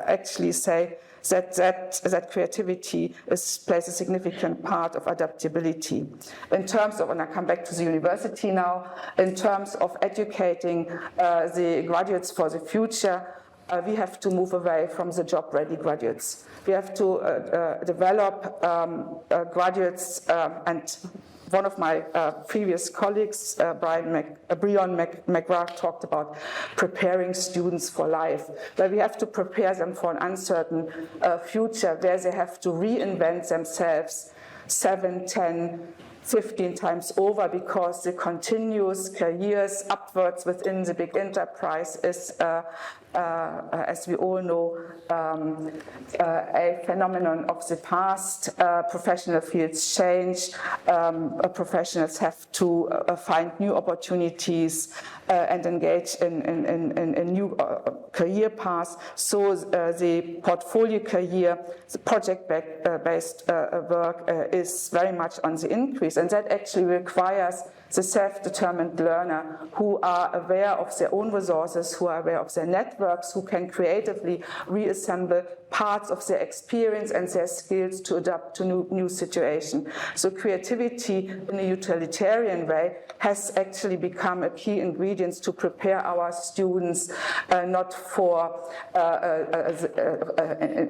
actually say that creativity plays a significant part of adaptability. In terms of, and I come back to the university now, in terms of educating the graduates for the future, we have to move away from the job-ready graduates. We have to develop graduates, and one of my previous colleagues, Breon McGrath, talked about preparing students for life, where we have to prepare them for an uncertain future, where they have to reinvent themselves 7, 10, 15 times over, because the continuous careers upwards within the big enterprise is, as we all know, a phenomenon of the past. Professional fields change. Professionals have to find new opportunities and engage in new career paths. So the portfolio career, the project-based work is very much on the increase, and that actually requires the self-determined learner who are aware of their own resources, who are aware of their networks, who can creatively reassemble parts of their experience and their skills to adapt to new situations. So creativity in a utilitarian way has actually become a key ingredient to prepare our students not for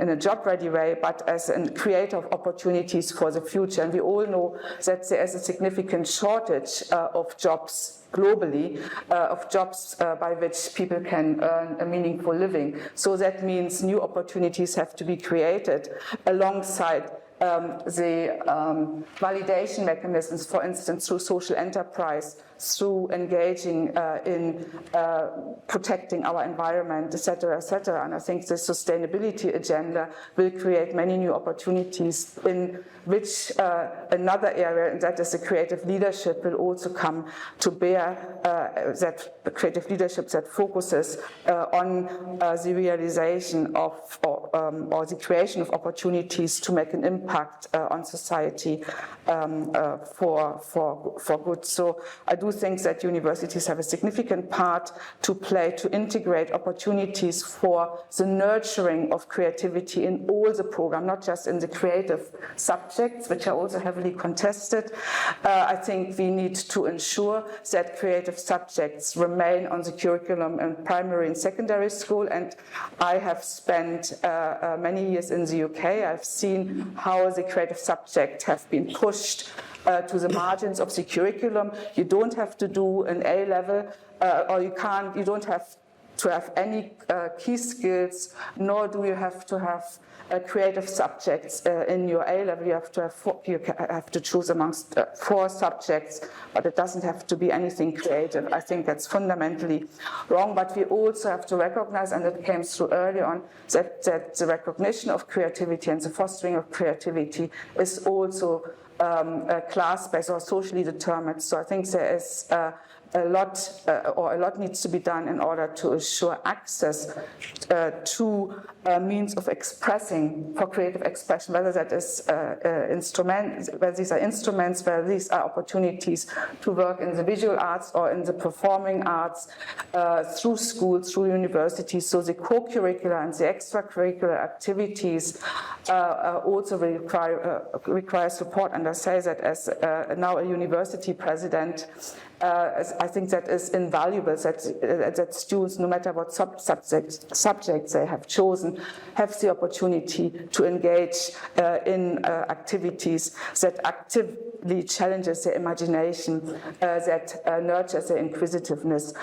in a job-ready way, but as a creator of opportunities for the future. And we all know that there is a significant shortage of jobs globally, of jobs by which people can earn a meaningful living. So that means new opportunities have to be created alongside the validation mechanisms, for instance, through social enterprise, through engaging in protecting our environment, et cetera, et cetera. And I think the sustainability agenda will create many new opportunities in which another area, and that is the creative leadership, will also come to bear, that creative leadership that focuses on the realization of or the creation of opportunities to make an impact on society for good. So I do think that universities have a significant part to play to integrate opportunities for the nurturing of creativity in all the program, not just in the creative subjects, which are also heavily contested. I think we need to ensure that creative subjects remain on the curriculum in primary and secondary school. And I have spent many years in the UK. I've seen how the creative subjects have been pushed to the margins of the curriculum. You don't have to do an A level, or you don't have to have any key skills, nor do you have to have creative subjects in your A level. You have to choose amongst 4 subjects, but it doesn't have to be anything creative. I think that's fundamentally wrong, but we also have to recognize, and it came through early on, that the recognition of creativity and the fostering of creativity is also class-based or socially determined. So I think there is a lot needs to be done in order to assure access to means of expressing, for creative expression, whether that is whether these are instruments, whether these are opportunities to work in the visual arts or in the performing arts, through schools, through universities. So the co-curricular and the extracurricular activities also require support. And I say that as now a university president, I think that is invaluable, that students, no matter what subjects they have chosen, have the opportunity to engage in activities that actively challenges their imagination, that nurtures their inquisitiveness.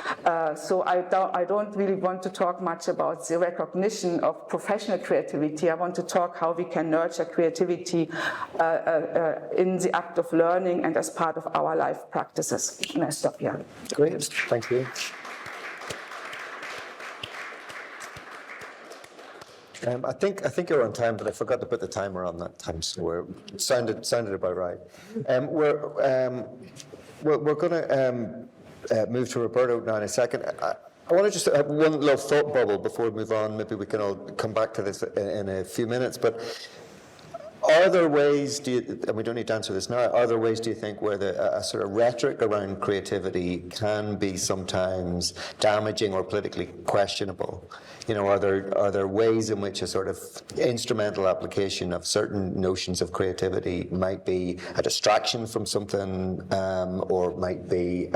So I don't really want to talk much about the recognition of professional creativity. I want to talk how we can nurture creativity in the act of learning and as part of our life practices. And I stop here. Great, thank you. I think you're on time, but I forgot to put the timer on that time, so it sounded about right. We're going to move to Roberto now in a second. I want to just have one little thought bubble before we move on. Maybe we can all come back to this in a few minutes. But are there ways, and we don't need to answer this now, are there ways, do you think, where a sort of rhetoric around creativity can be sometimes damaging or politically questionable? You know, are there ways in which a sort of instrumental application of certain notions of creativity might be a distraction from something, or might be,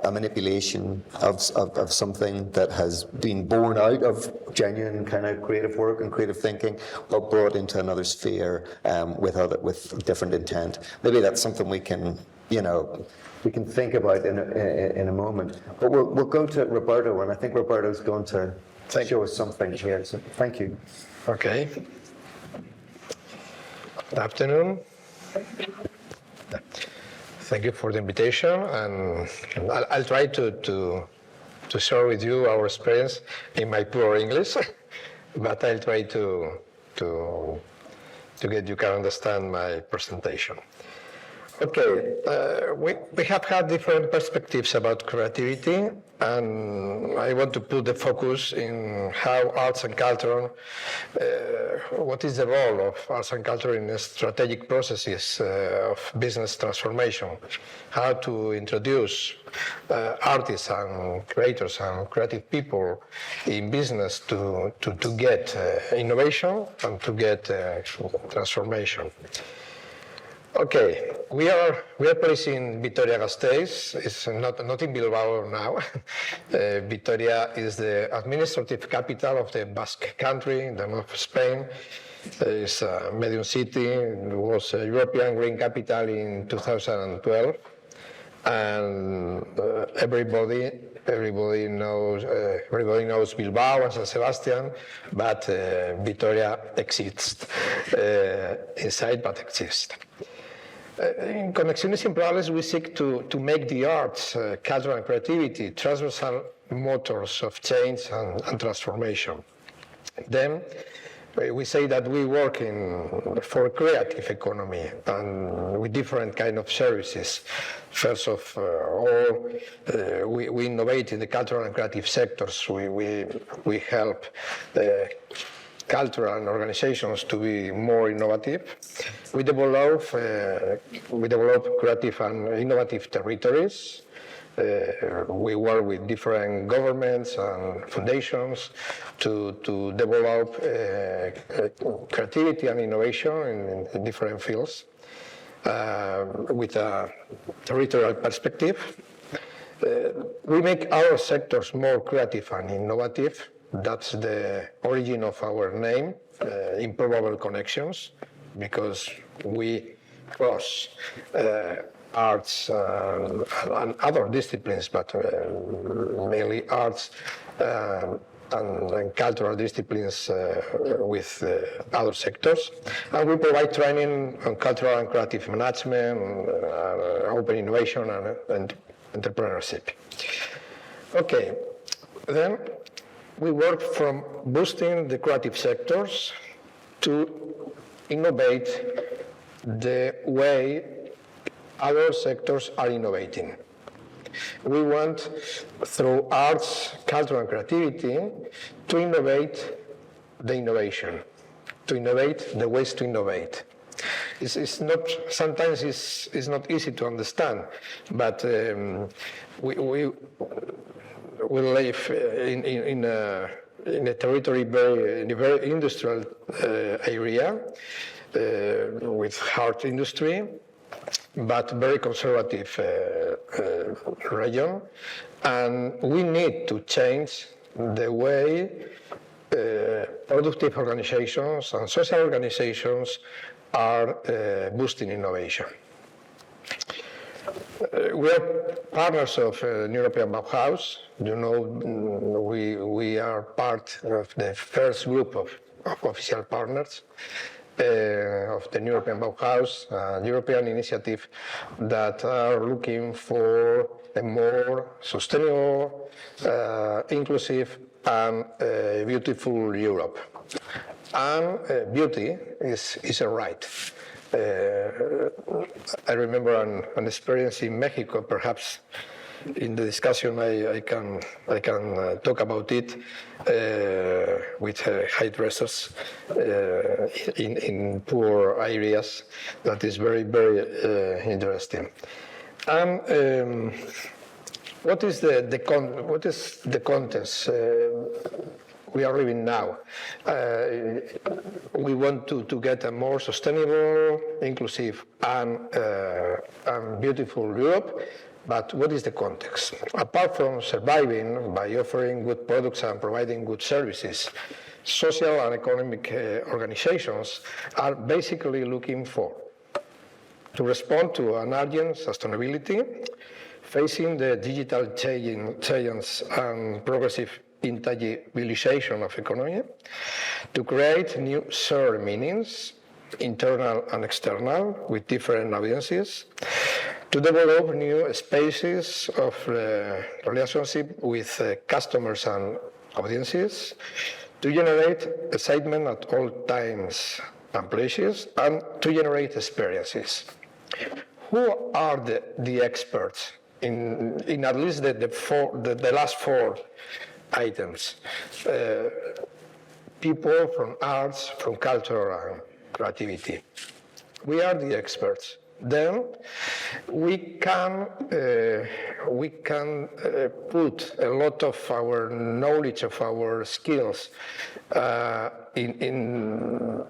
a manipulation of something that has been born out of genuine kind of creative work and creative thinking, but brought into another sphere with different intent? Maybe that's something we can, we can think about in a moment. But we'll go to Roberto, and I think Roberto's going to show us something here. So thank you. Okay. Good afternoon. Thank you for the invitation, and I'll try to share with you our experience in my poor English, but I'll try to get you can understand my presentation. Okay, we have had different perspectives about creativity, and I want to put the focus in how arts and culture, what is the role of arts and culture in strategic processes of business transformation, how to introduce artists and creators and creative people in business to get innovation and to get transformation. Okay, we are placed in Vitoria-Gasteiz. It's not in Bilbao now. Vitoria is the administrative capital of the Basque Country in the north of Spain. It's a medium city. It was a European Green Capital in 2012, and everybody knows Bilbao and San Sebastian, but Vitoria exists inside, but exists. In Conexiones Improbables, we seek to make the arts, culture and creativity transversal motors of change and transformation. Then we say that we work for a creative economy and with different kind of services. First of all, we innovate in the cultural and creative sectors. We help the cultural and organizations to be more innovative. We develop creative and innovative territories. We work with different governments and foundations to develop creativity and innovation in different fields with a territorial perspective. We make our sectors more creative and innovative. That's the origin of our name, Improbable Connections, because we cross arts and other disciplines, but mainly arts and cultural disciplines with other sectors. And we provide training on cultural and creative management, open innovation and entrepreneurship. Okay, then we work from boosting the creative sectors to innovate the way other sectors are innovating. We want, through arts, culture and creativity, to innovate the innovation, to innovate the ways to innovate. Sometimes it's not easy to understand, but we live in a territory in a very industrial area with hard industry, but very conservative region, and we need to change the way productive organizations and social organizations are boosting innovation. We are partners of European Bauhaus. You know, we are part of the first group of official partners of the European Bauhaus, a European initiative that are looking for a more sustainable, inclusive and beautiful Europe. And beauty is a right. I remember an experience in Mexico, perhaps in the discussion I can talk about it with hairdressers in poor areas. That is very, very interesting. And what is the context we are living now? We want to get a more sustainable, inclusive, and beautiful Europe. But what is the context? Apart from surviving by offering good products and providing good services, social and economic organizations are basically looking to respond to an urgent sustainability, facing the digital change and progressive intangibilization of economy, to create new shared meanings, internal and external, with different audiences, to develop new spaces of relationship with customers and audiences, to generate excitement at all times and places, and to generate experiences. Who are the experts in at least the last four items? People from arts, from culture and creativity. We are the experts. Then we can put a lot of our knowledge, of our skills in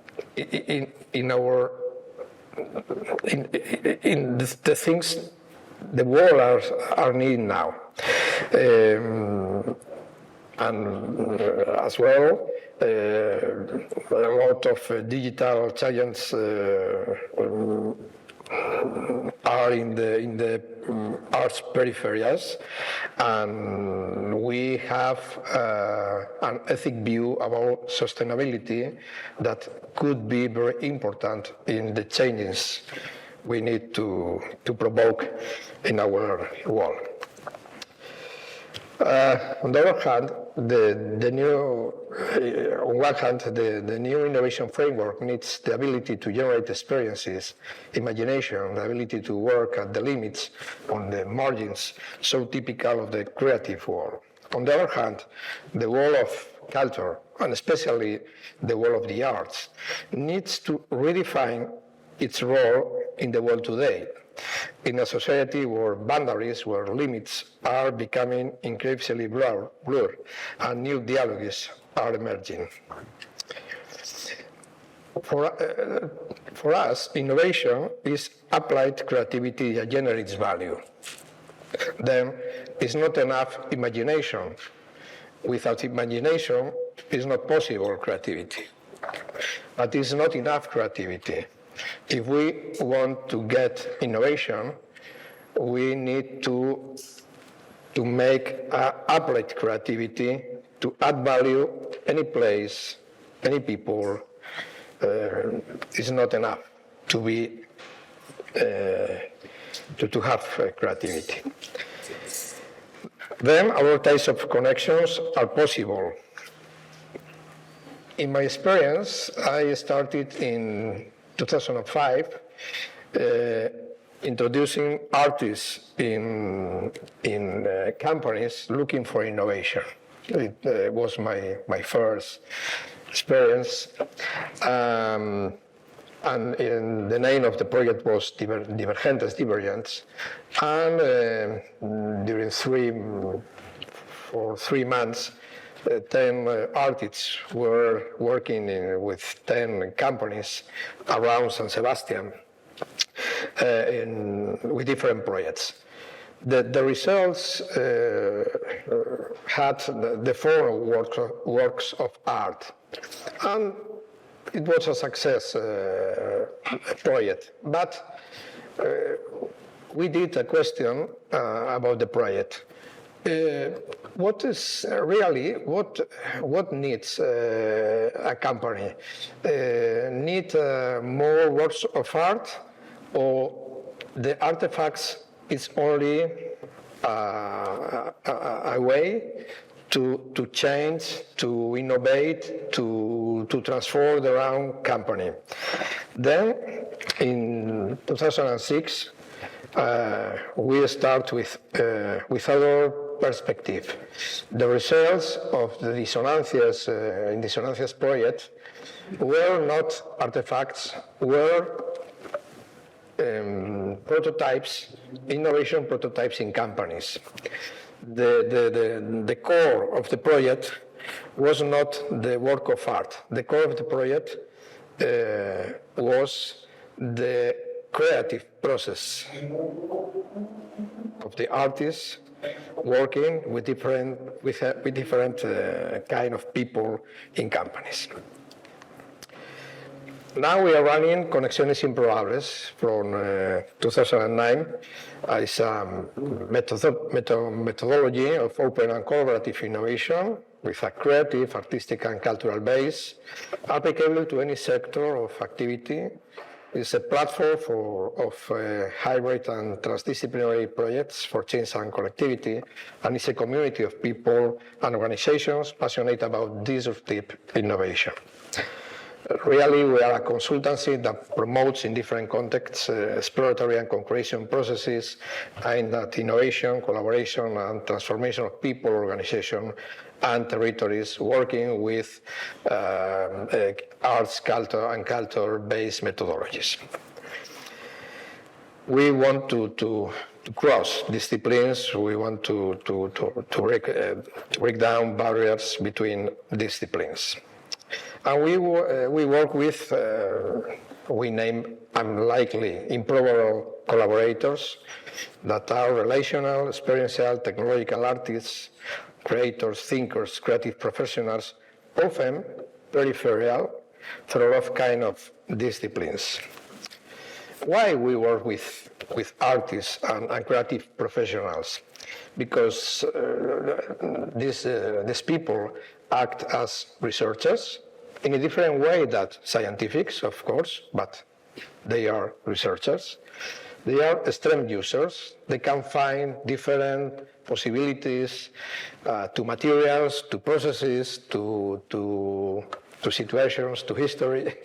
the things the world are needing now, and as well. A lot of digital giants are in the arts peripheries, and we have an ethic view about sustainability that could be very important in the changes we need to provoke in our world. On the other hand, the new innovation framework needs the ability to generate experiences, imagination, the ability to work at the limits, on the margins, so typical of the creative world. On the other hand, the world of culture, and especially the world of the arts, needs to redefine its role in the world today, in a society where boundaries, where limits are becoming increasingly blurred, and new dialogues are emerging. For us, innovation is applied creativity that generates value. Then it's not enough imagination. Without imagination, it's not possible creativity. But it's not enough creativity. If we want to get innovation, we need to make applied creativity to add value any place, any people. Is not enough to be to have creativity. Then other types of connections are possible. In my experience, I started in 2005 introducing artists in companies looking for innovation. It was my first experience, and the name of the project was Divergentes. And during 3 months, 10 artists were working with 10 companies around San Sebastian with different projects. The results had the 4 works of art, and it was a success project. But we did a question about the project. What is really what needs a company? Need more works of art, or the artifacts is only a way to change, to innovate, to transform their own company? Then, in 2006, we start with other perspective. The results of the Disonancias in Disonancias project were not artifacts, were prototypes, innovation prototypes in companies. The core of the project was not the work of art. The core of the project was the creative process of the artists working with different kind of people in companies. Now we are running Conexiones Improbables from 2009. It's a methodology of open and collaborative innovation with a creative, artistic, and cultural base applicable to any sector of activity. It's a platform of hybrid and transdisciplinary projects for change and connectivity, and it's a community of people and organizations passionate about disruptive innovation. Really, we are a consultancy that promotes in different contexts exploratory and co-creation processes aimed at innovation, collaboration, and transformation of people, organization, and territories, working with arts, culture, and culture-based methodologies. We want to cross disciplines. We want to break down barriers between disciplines. And we work with, we name unlikely, improbable collaborators that are relational, experiential, technological artists, creators, thinkers, creative professionals, often peripheral, through all kind of disciplines. Why we work with artists and creative professionals? Because these people act as researchers in a different way than scientifics, of course, but they are researchers. They are extreme users. They can find different possibilities to materials, to processes, to situations, to history.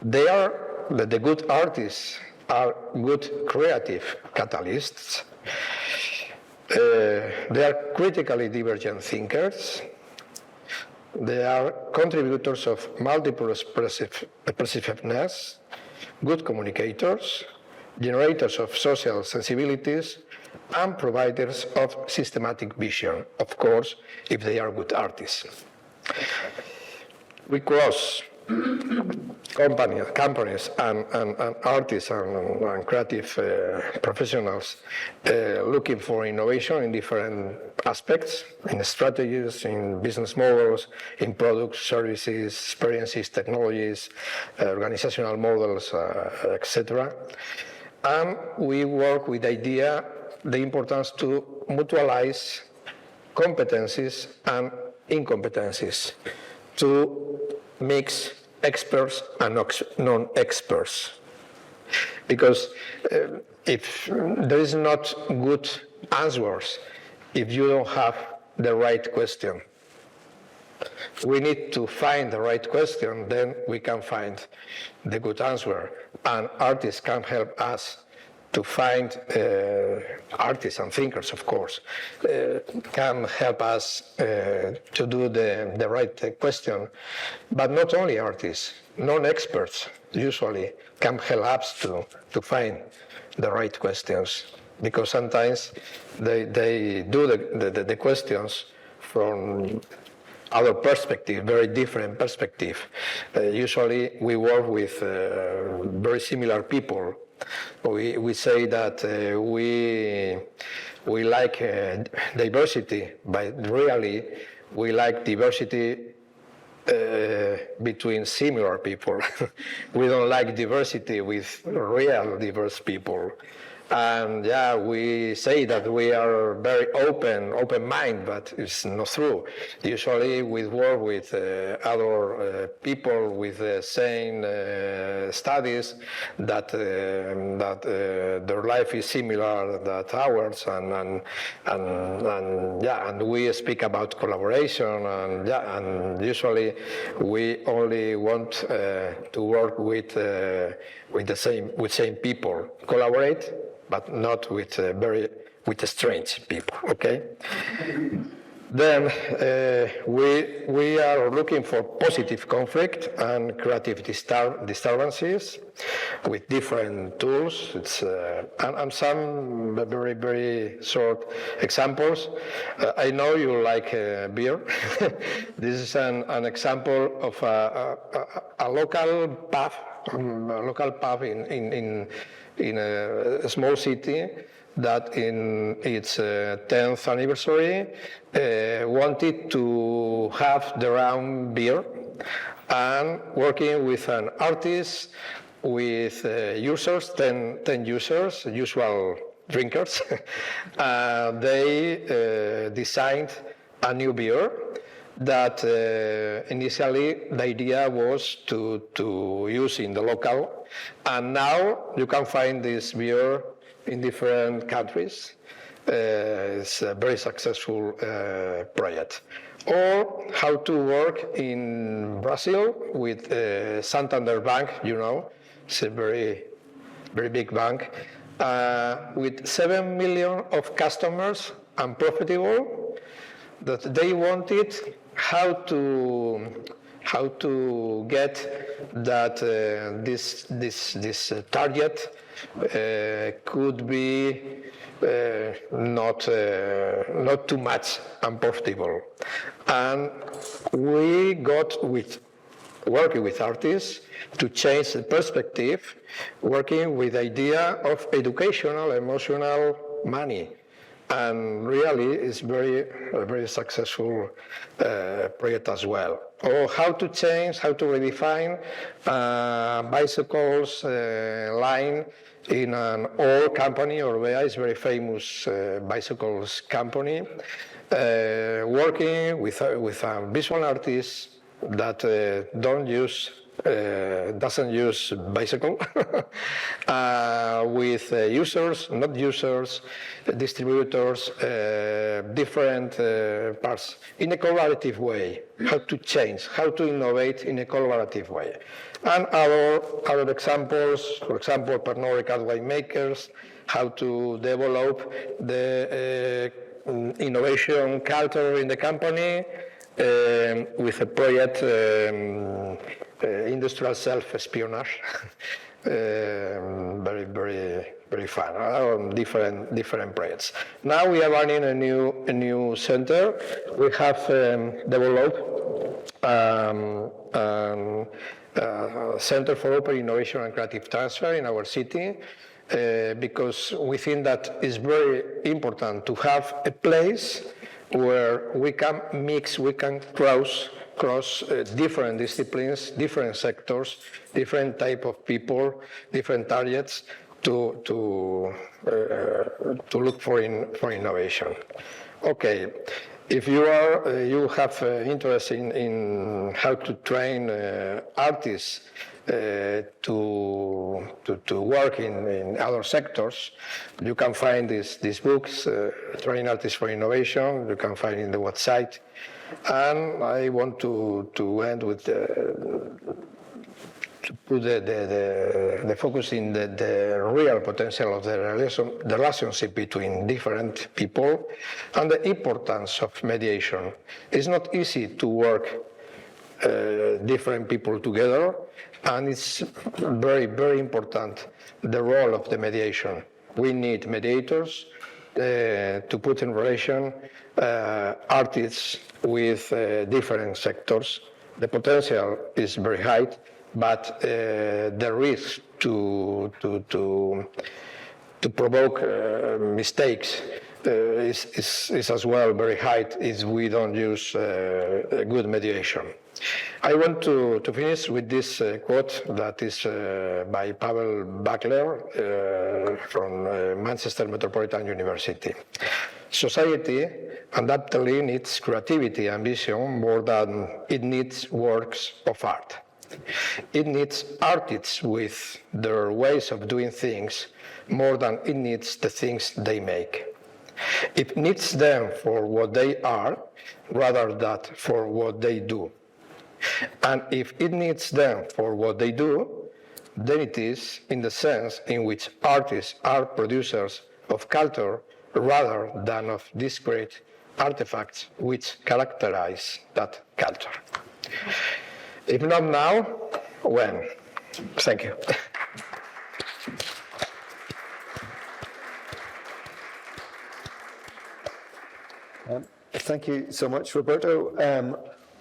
The good artists are good creative catalysts. They are critically divergent thinkers. They are contributors of multiple expressiveness, good communicators, generators of social sensibilities, and providers of systematic vision, of course, if they are good artists. We cross companies and artists and creative professionals looking for innovation in different aspects, in strategies, in business models, in products, services, experiences, technologies, organizational models, etc. And we work with the importance to mutualize competencies and incompetencies, to mix experts and non-experts. Because if there is not good answers, if you don't have the right question, we need to find the right question, then we can find the good answer. And artists can help us to find, artists and thinkers, of course, can help us to do the right question. But not only artists, non-experts usually can help us to find the right questions, because sometimes they do the questions from other perspective, very different perspective. Usually we work with very similar people. We say that we like diversity, but really we like diversity between similar people. We don't like diversity with real diverse people. And yeah, we say that we are very open mind, but it's not true. Usually we work with other people with the same studies that their life is similar that ours, and we speak about collaboration, and usually we only want to work with the same people, collaborate, but not with strange people. Okay. Then we are looking for positive conflict and creative disturbances with different tools. It's and some very short examples. I know you like beer. This is an example of a local pub. In a small city that in its 10th anniversary wanted to have their own beer, and working with an artist, with users, 10 users, usual drinkers, they designed a new beer that initially the idea was to use in the local, and now you can find this beer in different countries. It's a very successful project. Or how to work in Brazil with Santander Bank, it's a very big bank, with 7 million of customers and profitable, that they wanted how to get that this target could be not too much unprofitable, and we got working with artists to change the perspective, working with the idea of educational, emotional money. And really, it's a very successful project as well. Or how to redefine bicycles line in an old company. Orbea is a very famous bicycles company, working with a visual artist that doesn't use bicycle, with users, not users, distributors, different parts, in a collaborative way, how to change, how to innovate in a collaborative way. And other examples, for example, Pernod Ricard winemakers, how to develop the innovation culture in the company, with a project, industrial self-espionage, very fun. Different projects. Now we are running a new center. We have developed Center for Open Innovation and Creative Transfer in our city, because we think that it's very important to have a place where we can mix, we can cross different disciplines, different sectors, different type of people, different targets to look for innovation. Okay, if you have interest in how to train artists to work in other sectors, you can find these books, Training Artists for Innovation. You can find in the website. And I want to end with to put the focus in the real potential of the relationship between different people and the importance of mediation. It's not easy to work different people together, and it's very important, the role of the mediation. We need mediators to put in relation artists with different sectors. The potential is very high, but the risk to provoke mistakes is as well very high if we don't use a good mediation. I want to finish with this quote that is by Pavel Bachler from Manchester Metropolitan University. Society undoubtedly needs creativity and vision more than it needs works of art. It needs artists with their ways of doing things more than it needs the things they make. It needs them for what they are rather than for what they do. And if it needs them for what they do, then it is in the sense in which artists are producers of culture rather than of discrete artifacts which characterize that culture. If not now, when? Thank you. Thank you so much, Roberto.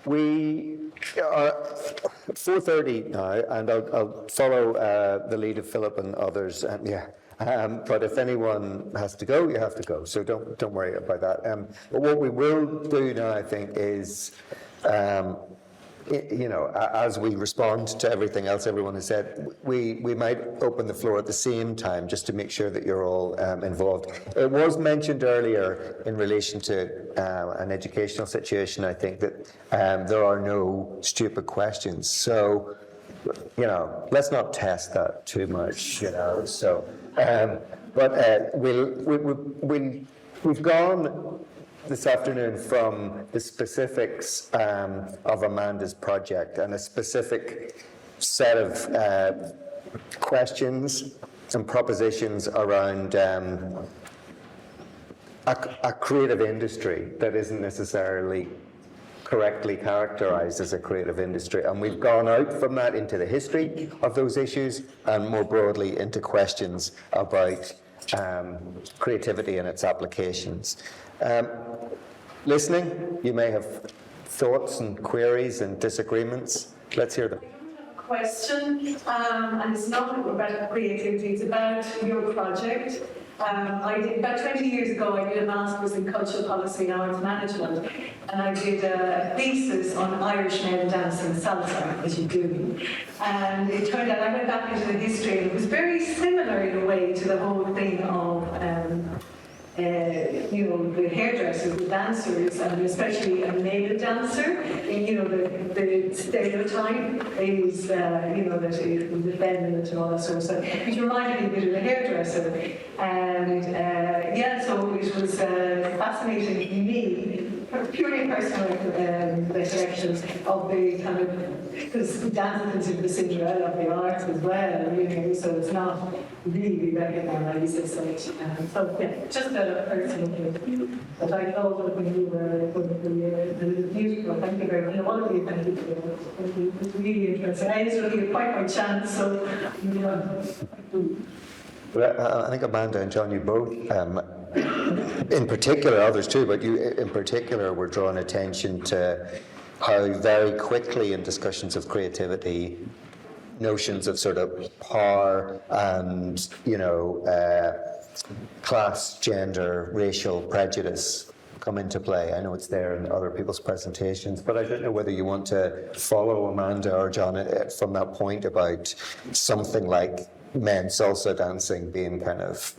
We are at 4:30 now, and I'll follow the lead of Philip and others. But if anyone has to go, you have to go. So don't worry about that. But what we will do now, I think, is as we respond to everything else everyone has said, we might open the floor at the same time just to make sure that you're all involved. It was mentioned earlier in relation to an educational situation, I think, that there are no stupid questions. So, let's not test that too much, So, we've gone this afternoon from the specifics of Amanda's project and a specific set of questions and propositions around a creative industry that isn't necessarily correctly characterized as a creative industry. And we've gone out from that into the history of those issues and more broadly into questions about creativity and its applications. Listening, you may have thoughts and queries and disagreements. Let's hear them. Question, and it's not about creativity, it's about your project. About 20 years ago, I did a master's in cultural policy and arts management, and I did a thesis on Irish male dancing salsa, as you do. And it turned out I went back into the history, and it was very similar in a way to the whole thing of the hairdressers, the dancers, and especially a male dancer. And, the stereotype is, that it was feminine and all that sort of stuff. Which reminded me a bit of a hairdresser. And so it was fascinating to me, purely personal recollections of the kind of, because dance is considered the Cinderella of the arts as well, so it's not really recognised as such. Just a personal thing. But I thought when you were the beautiful, thank you very much. All of you, thank you very much. It's really interesting. I just really quite by chance, so Well, I think Amanda and John, you both, in particular, others too, but you in particular were drawing attention to how very quickly in discussions of creativity, notions of sort of power and, class, gender, racial prejudice come into play. I know it's there in other people's presentations, but I don't know whether you want to follow Amanda or John from that point about something like men's salsa dancing being kind of,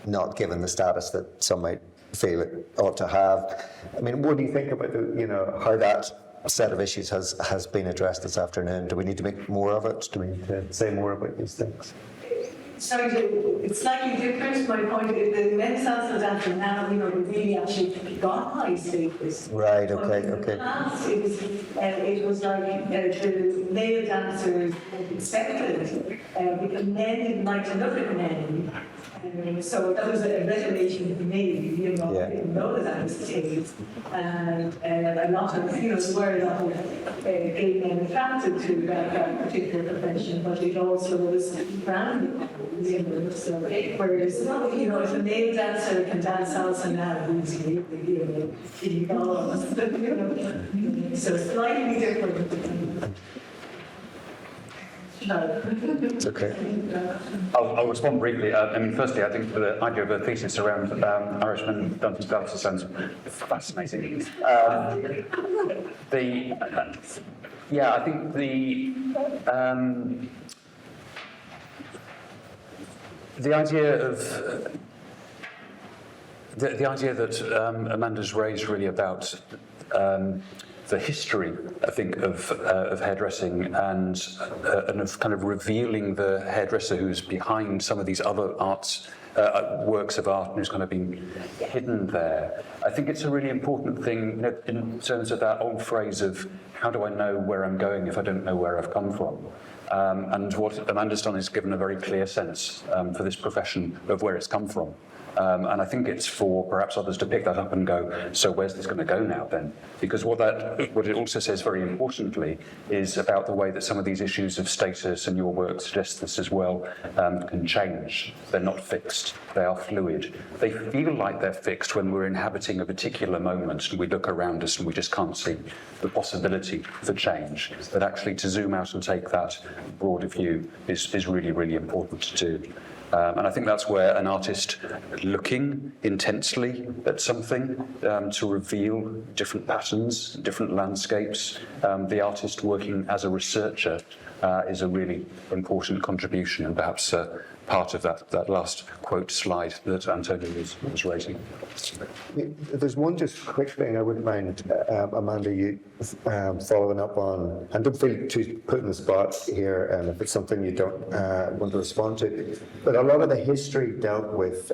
not given the status that some might feel it ought to have. I mean, what do you think about how that set of issues has been addressed this afternoon? Do we need to make more of it? Do we need to say more about these things? Sorry, it's slightly different. My point is the men's salsa dancing now, they really actually got high status. Right, okay. In the past, it was like the male dancers were expected because men didn't like to look at men. So that was a revelation for me, I didn't know that was the case. And a lot of, there were a lot of gay men attracted to that particular profession, but it also was branded. So, whereas, if a male dancer can dance salsa now, he's so slightly different. No. It's okay. I'll respond briefly. I mean, firstly, I think the idea of a thesis around Irishman Dungeons Dallas sounds fascinating. I think the idea of the idea that Amanda's raised really about the history, I think, of hairdressing and of kind of revealing the hairdresser who's behind some of these other arts, works of art, and who's kind of been hidden there. I think it's a really important thing in terms of that old phrase of how do I know where I'm going if I don't know where I've come from? And what Amanda's done is given a very clear sense for this profession of where it's come from. And I think it's for perhaps others to pick that up and go, so where's this going to go now then? Because what it also says very importantly is about the way that some of these issues of status, and your work suggests this as well, can change. They're not fixed, they are fluid. They feel like they're fixed when we're inhabiting a particular moment and we look around us and we just can't see the possibility for change. But actually to zoom out and take that broader view is really, really important to do. And I think that's where an artist looking intensely at something to reveal different patterns, different landscapes, the artist working as a researcher is a really important contribution, and perhaps part of that last quote slide that Antonio was raising. There's one just quick thing I wouldn't mind, Amanda, you following up on, and don't feel too put in the spot here if it's something you don't want to respond to, but a lot of the history dealt with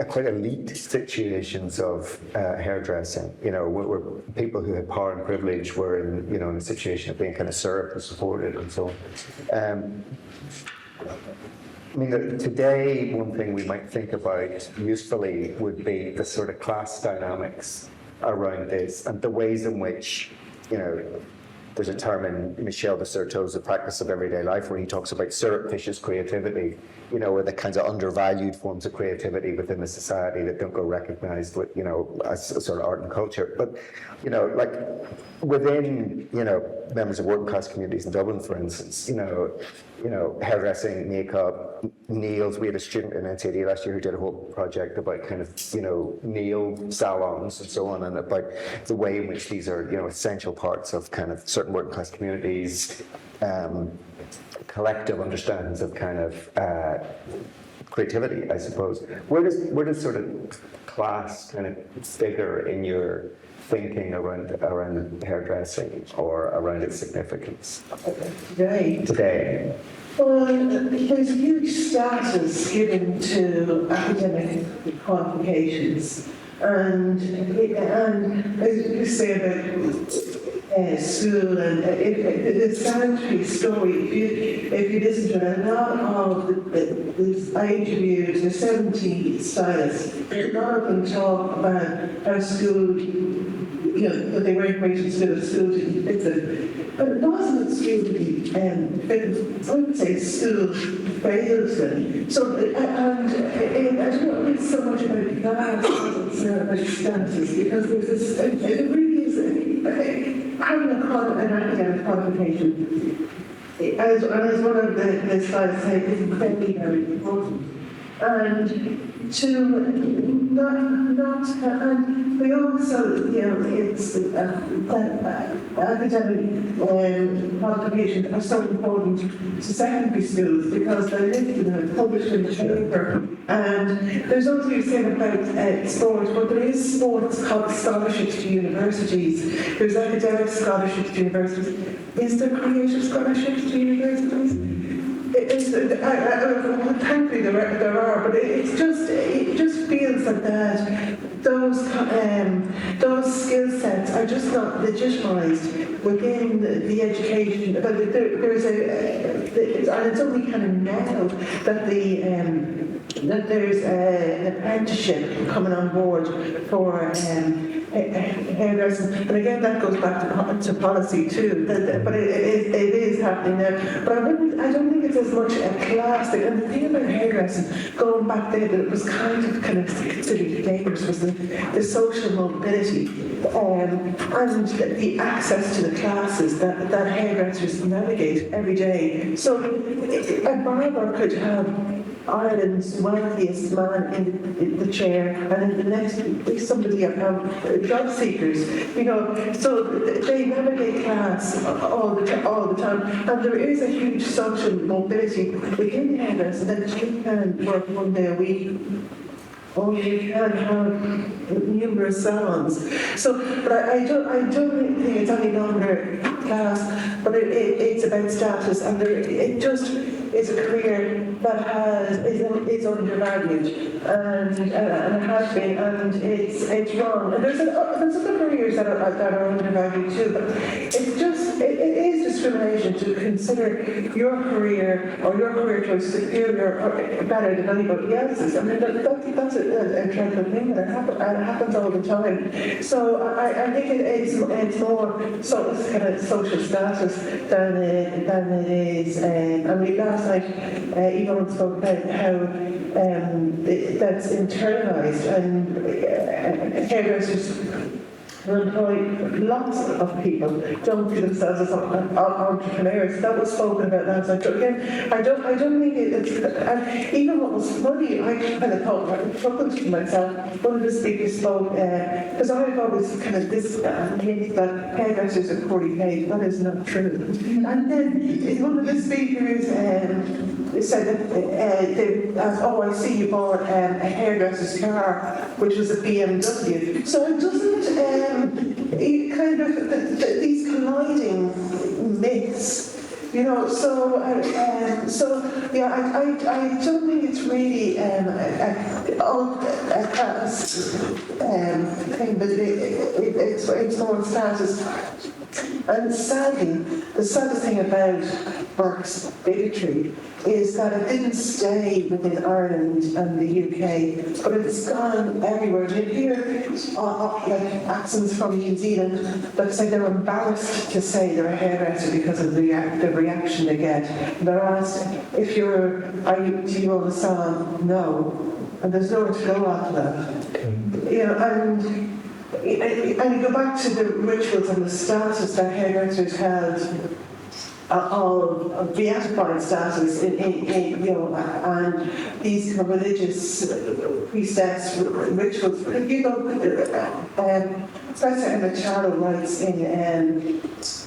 quite elite situations of hairdressing, where people who had power and privilege were in a situation of being kind of served and supported and so on. I mean, today, one thing we might think about usefully would be the sort of class dynamics around this and the ways in which, there's a term in Michel de Certeau's The Practice of Everyday Life where he talks about surreptitious creativity, or the kinds of undervalued forms of creativity within the society that don't go recognized with, as sort of art and culture. But, like within, members of working class communities in Dublin, for instance, hairdressing, makeup, nails. We had a student in NCAD last year who did a whole project about kind of, nail salons and so on, and about the way in which these are, essential parts of kind of certain working class communities, collective understandings of kind of creativity, I suppose. Where does sort of class kind of figure in your thinking around hairdressing or around its significance today? Well, there's a huge status given to academic qualifications, and as you say about school, and the sanitary story, if you listen to it, a lot of I interviewed the 70 stylists, a lot of them talk about how school, that they weren't great in school didn't fit them. But it wasn't school I would say school fails them. So, and I don't know it's so much about class as about stances, because there's this, it really is having an academic qualification, as one of the slides say, is incredibly very important. And to not and we also, it's academic qualifications are so important to secondary schools because they're listed and published in the paper. And there's also you saying about sports, but there is sports scholarships to universities. There's academic scholarships to universities. Is there creative scholarships to universities? Thankfully there are, but it just feels like that those skill sets are just not legitimised within the education. But there's and it's only kind of now that that there's an apprenticeship coming on board for hairdressing, and again that goes back to policy too. But it is happening now. But I don't think it's as much a class thing. And the thing about hairdressing, going back there, that it was kind of considered dangerous was the social mobility and the access to the classes that hairdressers navigate every day. So a barber could have Ireland's wealthiest man in the chair, and in the next week somebody of job seekers, so they navigate class all the time, and there is a huge social mobility within hairdressing that you can work 1 day a week. Or you can have numerous salons. So, but I don't think it's any longer class, but it's about status, and it just is a career that is undervalued, and it has been, and it's wrong. And there's other careers that are undervalued too, but it is discrimination to consider your career or your career choice superior or better than anybody else's. I mean, that's a dreadful thing that happens all the time. So I think it's more so it's kind of social status than it is. I mean, last night Yvonne spoke about how that's internalised, and hairdressers who employ lots of people don't see themselves as entrepreneurs. That was spoken about last night. So again, I don't think it's. And even what was funny, I kind of thought, I chuckled to myself. One of the speakers spoke because I've always kind of think that hairdressers are poorly paid. That is not true. And then one of the speakers said that, oh, I see you bought a hairdresser's car, which was a BMW. So it doesn't. Kind of these colliding myths, So yeah, I don't think it's really a class thing, but it's more status. And sadly, the saddest thing about Burke's bigotry is that it didn't stay within Ireland and the UK, but it's gone everywhere. You hear like accents from New Zealand that say they're embarrassed to say they're a hairdresser because of the reaction they get. And they're asked, do you own a salon? No. And there's nowhere to go after that. And you go back to the rituals and the status that hairdressers held of beatified status and these kind of religious precepts, rituals. Professor Emma Charlow writes in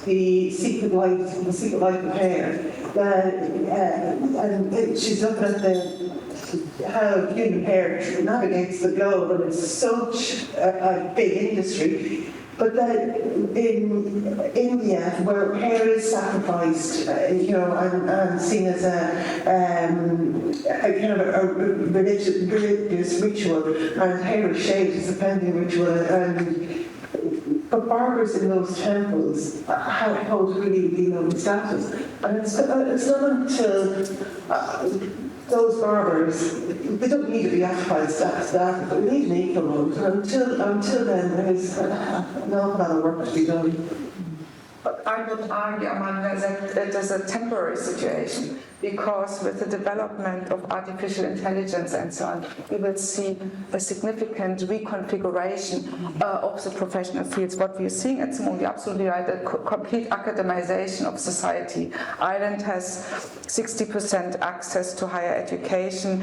the Secret Life of Hair that, and she's looking at how human hair navigates the globe, and it's such a big industry. But that in India, where hair is sacrificed, and seen as a kind of a religious ritual, and hair is shaved as a pending ritual, but barbers in those temples hold really low status, and it's not until those barbers, they don't need to be occupied status, but we need an equal one. Until then, there's an awful lot of work to be done. But I would argue, Amanda, that it is a temporary situation, because with the development of artificial intelligence and so on, we will see a significant reconfiguration of the professional fields. What we are seeing at the moment, you're absolutely right, a complete academization of society. Ireland has 60% access to higher education.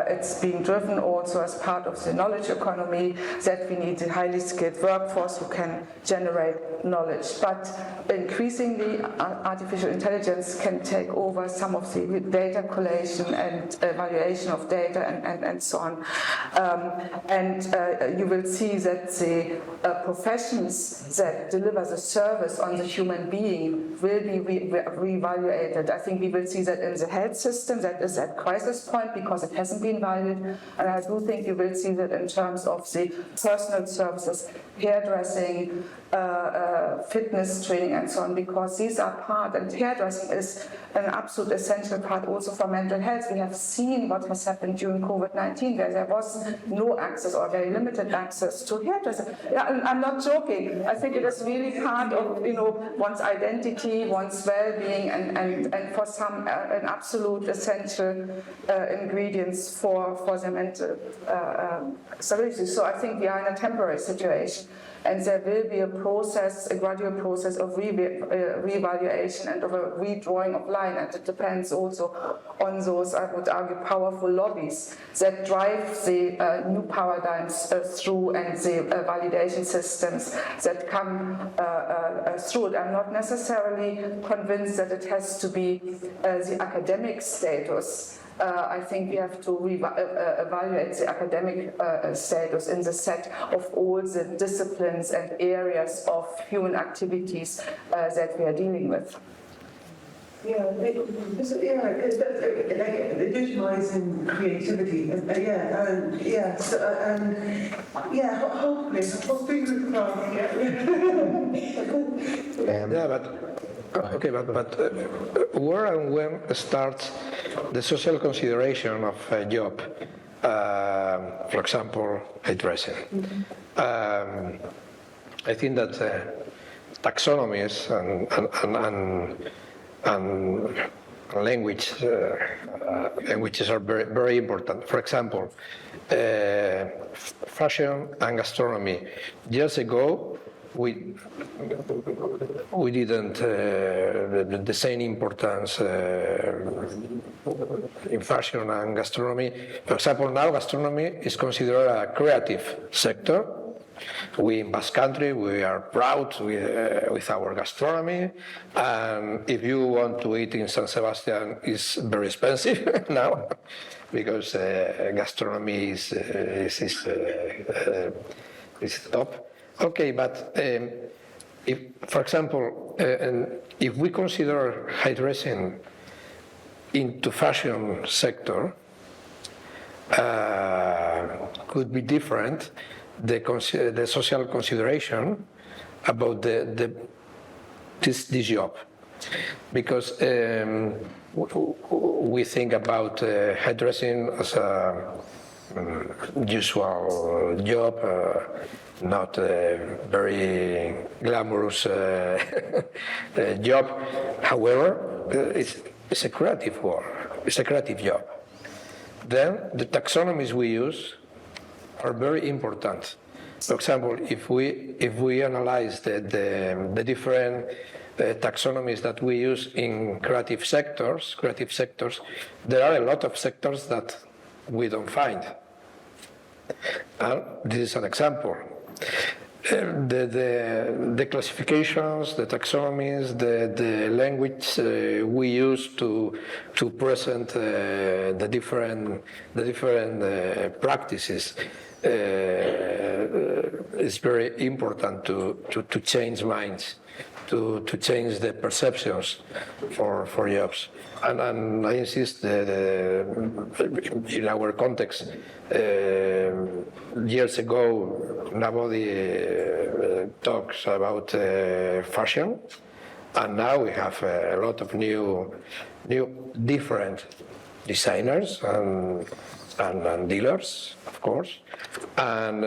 It's being driven also as part of the knowledge economy, that we need a highly skilled workforce who can generate knowledge. But increasingly, artificial intelligence can take over some of the data collation and evaluation of data and so on. You will see that the professions that deliver the service on the human being will be re-evaluated. I think we will see that in the health system, that is at crisis point because it hasn't been valued. And I do think you will see that in terms of the personal services, hairdressing, fitness training and so on, because these are part, and hairdressing is an absolute absolute essential part also for mental health. We have seen what has happened during COVID-19, where there was no access or very limited access to hairdressing. Yeah, I'm not joking. I think it is really part of one's identity, one's well-being, and for some an absolute essential ingredients for the mental stability. So I think we are in a temporary situation, and there will be a gradual process of reevaluation and of a redrawing of line, and it depends also on those, I would argue, powerful lobbies that drive the new paradigms through and the validation systems that come through it. I'm not necessarily convinced that it has to be the academic status. I think we have to evaluate the academic status in the set of all the disciplines and areas of human activities that we are dealing with. Yeah, it's like legitimizing creativity, hopefully, fingers crossed, Yeah, but where and when starts the social consideration of a job? For example, hairdressing. I think that taxonomies and languages are very, very important. For example, fashion and gastronomy. Years ago, we didn't the same importance in fashion and gastronomy. For example, now gastronomy is considered a creative sector. We in Basque Country, we are proud with our gastronomy, and if you want to eat in San Sebastian, it's very expensive now, because gastronomy is top. Okay, but if, for example, if we consider hairdressing into fashion sector, could be different. The social consideration about this job, because we think about hairdressing as a usual job, not a very glamorous job. However, it's a creative work. It's a creative job. Then the taxonomies we use are very important. For example, if we analyze the different taxonomies that we use in creative sectors, there are a lot of sectors that we don't find. And this is an example. The classifications, the taxonomies, the language we use to present the different practices is very important to change minds, to change the perceptions for jobs. And I insist that in our context, years ago, nobody talks about fashion, and now we have a lot of new different designers and dealers, of course. And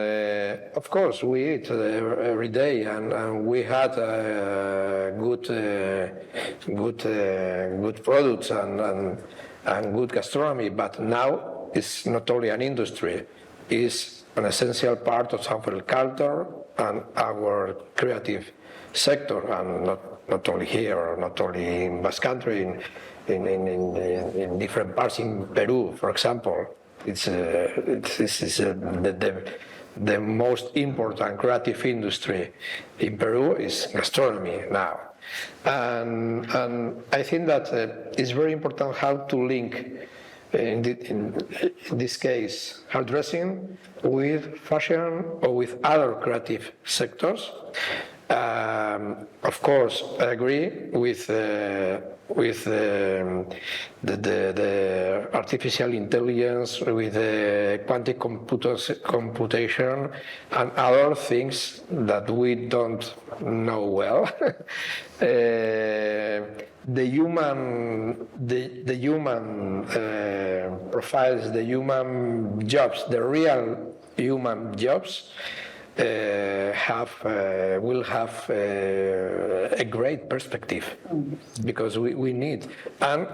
of course, we eat every day, and we had good products and good gastronomy. But now it's not only an industry; it's an essential part of our culture and our creative sector, and not only here, or not only in Basque Country, in different parts in Peru, for example. This is the most important creative industry in Peru is gastronomy now, and I think that it's very important how to link in this case hairdressing with fashion or with other creative sectors, Of course, I agree with the artificial intelligence, with the quantum computation, and other things that we don't know well. The human profiles, the human jobs, the real human jobs will have a great perspective, because we need, and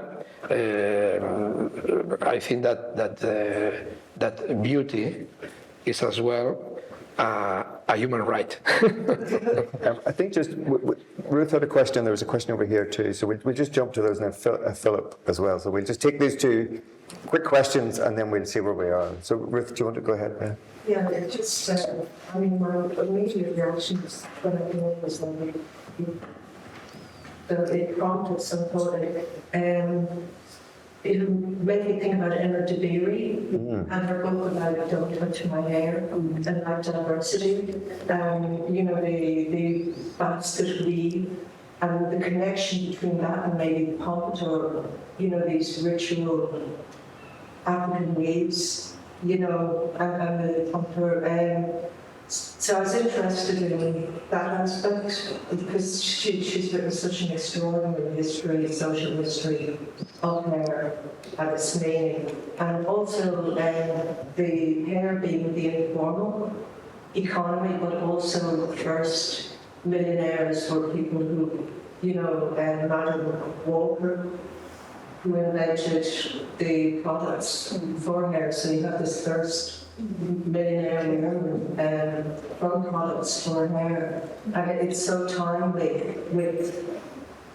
I think that beauty is as well a human right. I think just, Ruth had a question, there was a question over here too, so we'll just jump to those and then Philip as well. So we'll just take these two quick questions and then we'll see where we are. So Ruth, do you want to go ahead? Yeah, it just, I mean, my immediate reaction was when I came in was when it prompted some thought, it made me think about Emma DeBerry and her book about Don't Touch My Hair and like diversity. You know, the basket weave and the connection between that and maybe pomp or, you know, these ritual African weaves, you know, and the pomper. So I was interested in that aspect because she's written such an extraordinary history, social history of hair and its meaning, and also the hair being the informal economy, but also the first millionaires were people who, you know, Madam Walker, who invented the products for hair. So you have this first millionaire woman from products for hair, and it's so timely with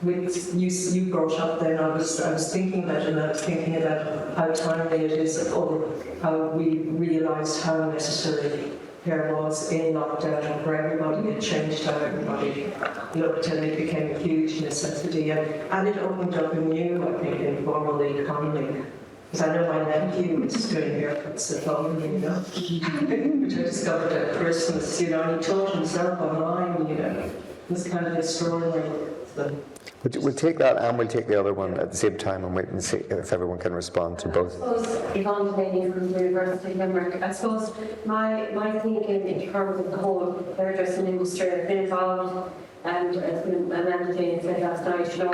you brought up then. I was thinking about it, and I was thinking about how timely it is, or how we realised how necessary hair was in lockdown for everybody. It changed how everybody looked, and it became a huge necessity, and it opened up a new, I think, informal economy. Because I know my nephew is doing haircuts at home, you know, which I discovered at Christmas, you know, and he taught himself online, you know. It was kind of extraordinary. So. We'll take that and we'll take the other one at the same time and wait and see if everyone can respond to both. I suppose, Yvonne Delaney from the University of Limerick, I suppose my thinking in terms of the whole hairdressing industry, I've been involved, and as Amanda Jane said last night, you know,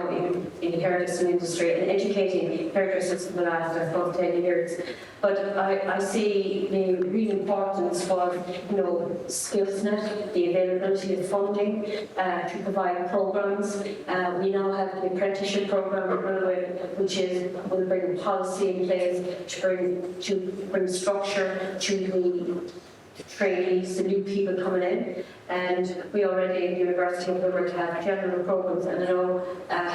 in the hairdressing industry and educating hairdressers for the last, I suppose, 10 years. But I see the real importance was, you know, SkillsNet, the availability of funding to provide programs. We now have the apprenticeship program, which will bring policy in place to bring structure to the trainees, the new people coming in, and we already at the University of Limerick have general programs, and I know,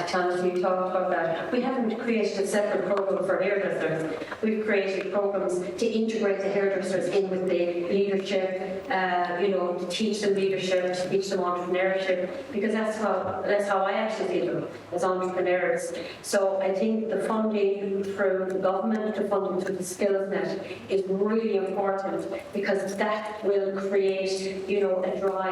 Thomas, you talked about that. We haven't created a separate program for hairdressers. We've created programs to integrate the hairdressers in with the leadership, you know, to teach them leadership, to teach them entrepreneurship, because that's how I actually see them, as entrepreneurs. So I think the funding through the government, the funding through the SkillsNet is really important, because that will create, you know, a drive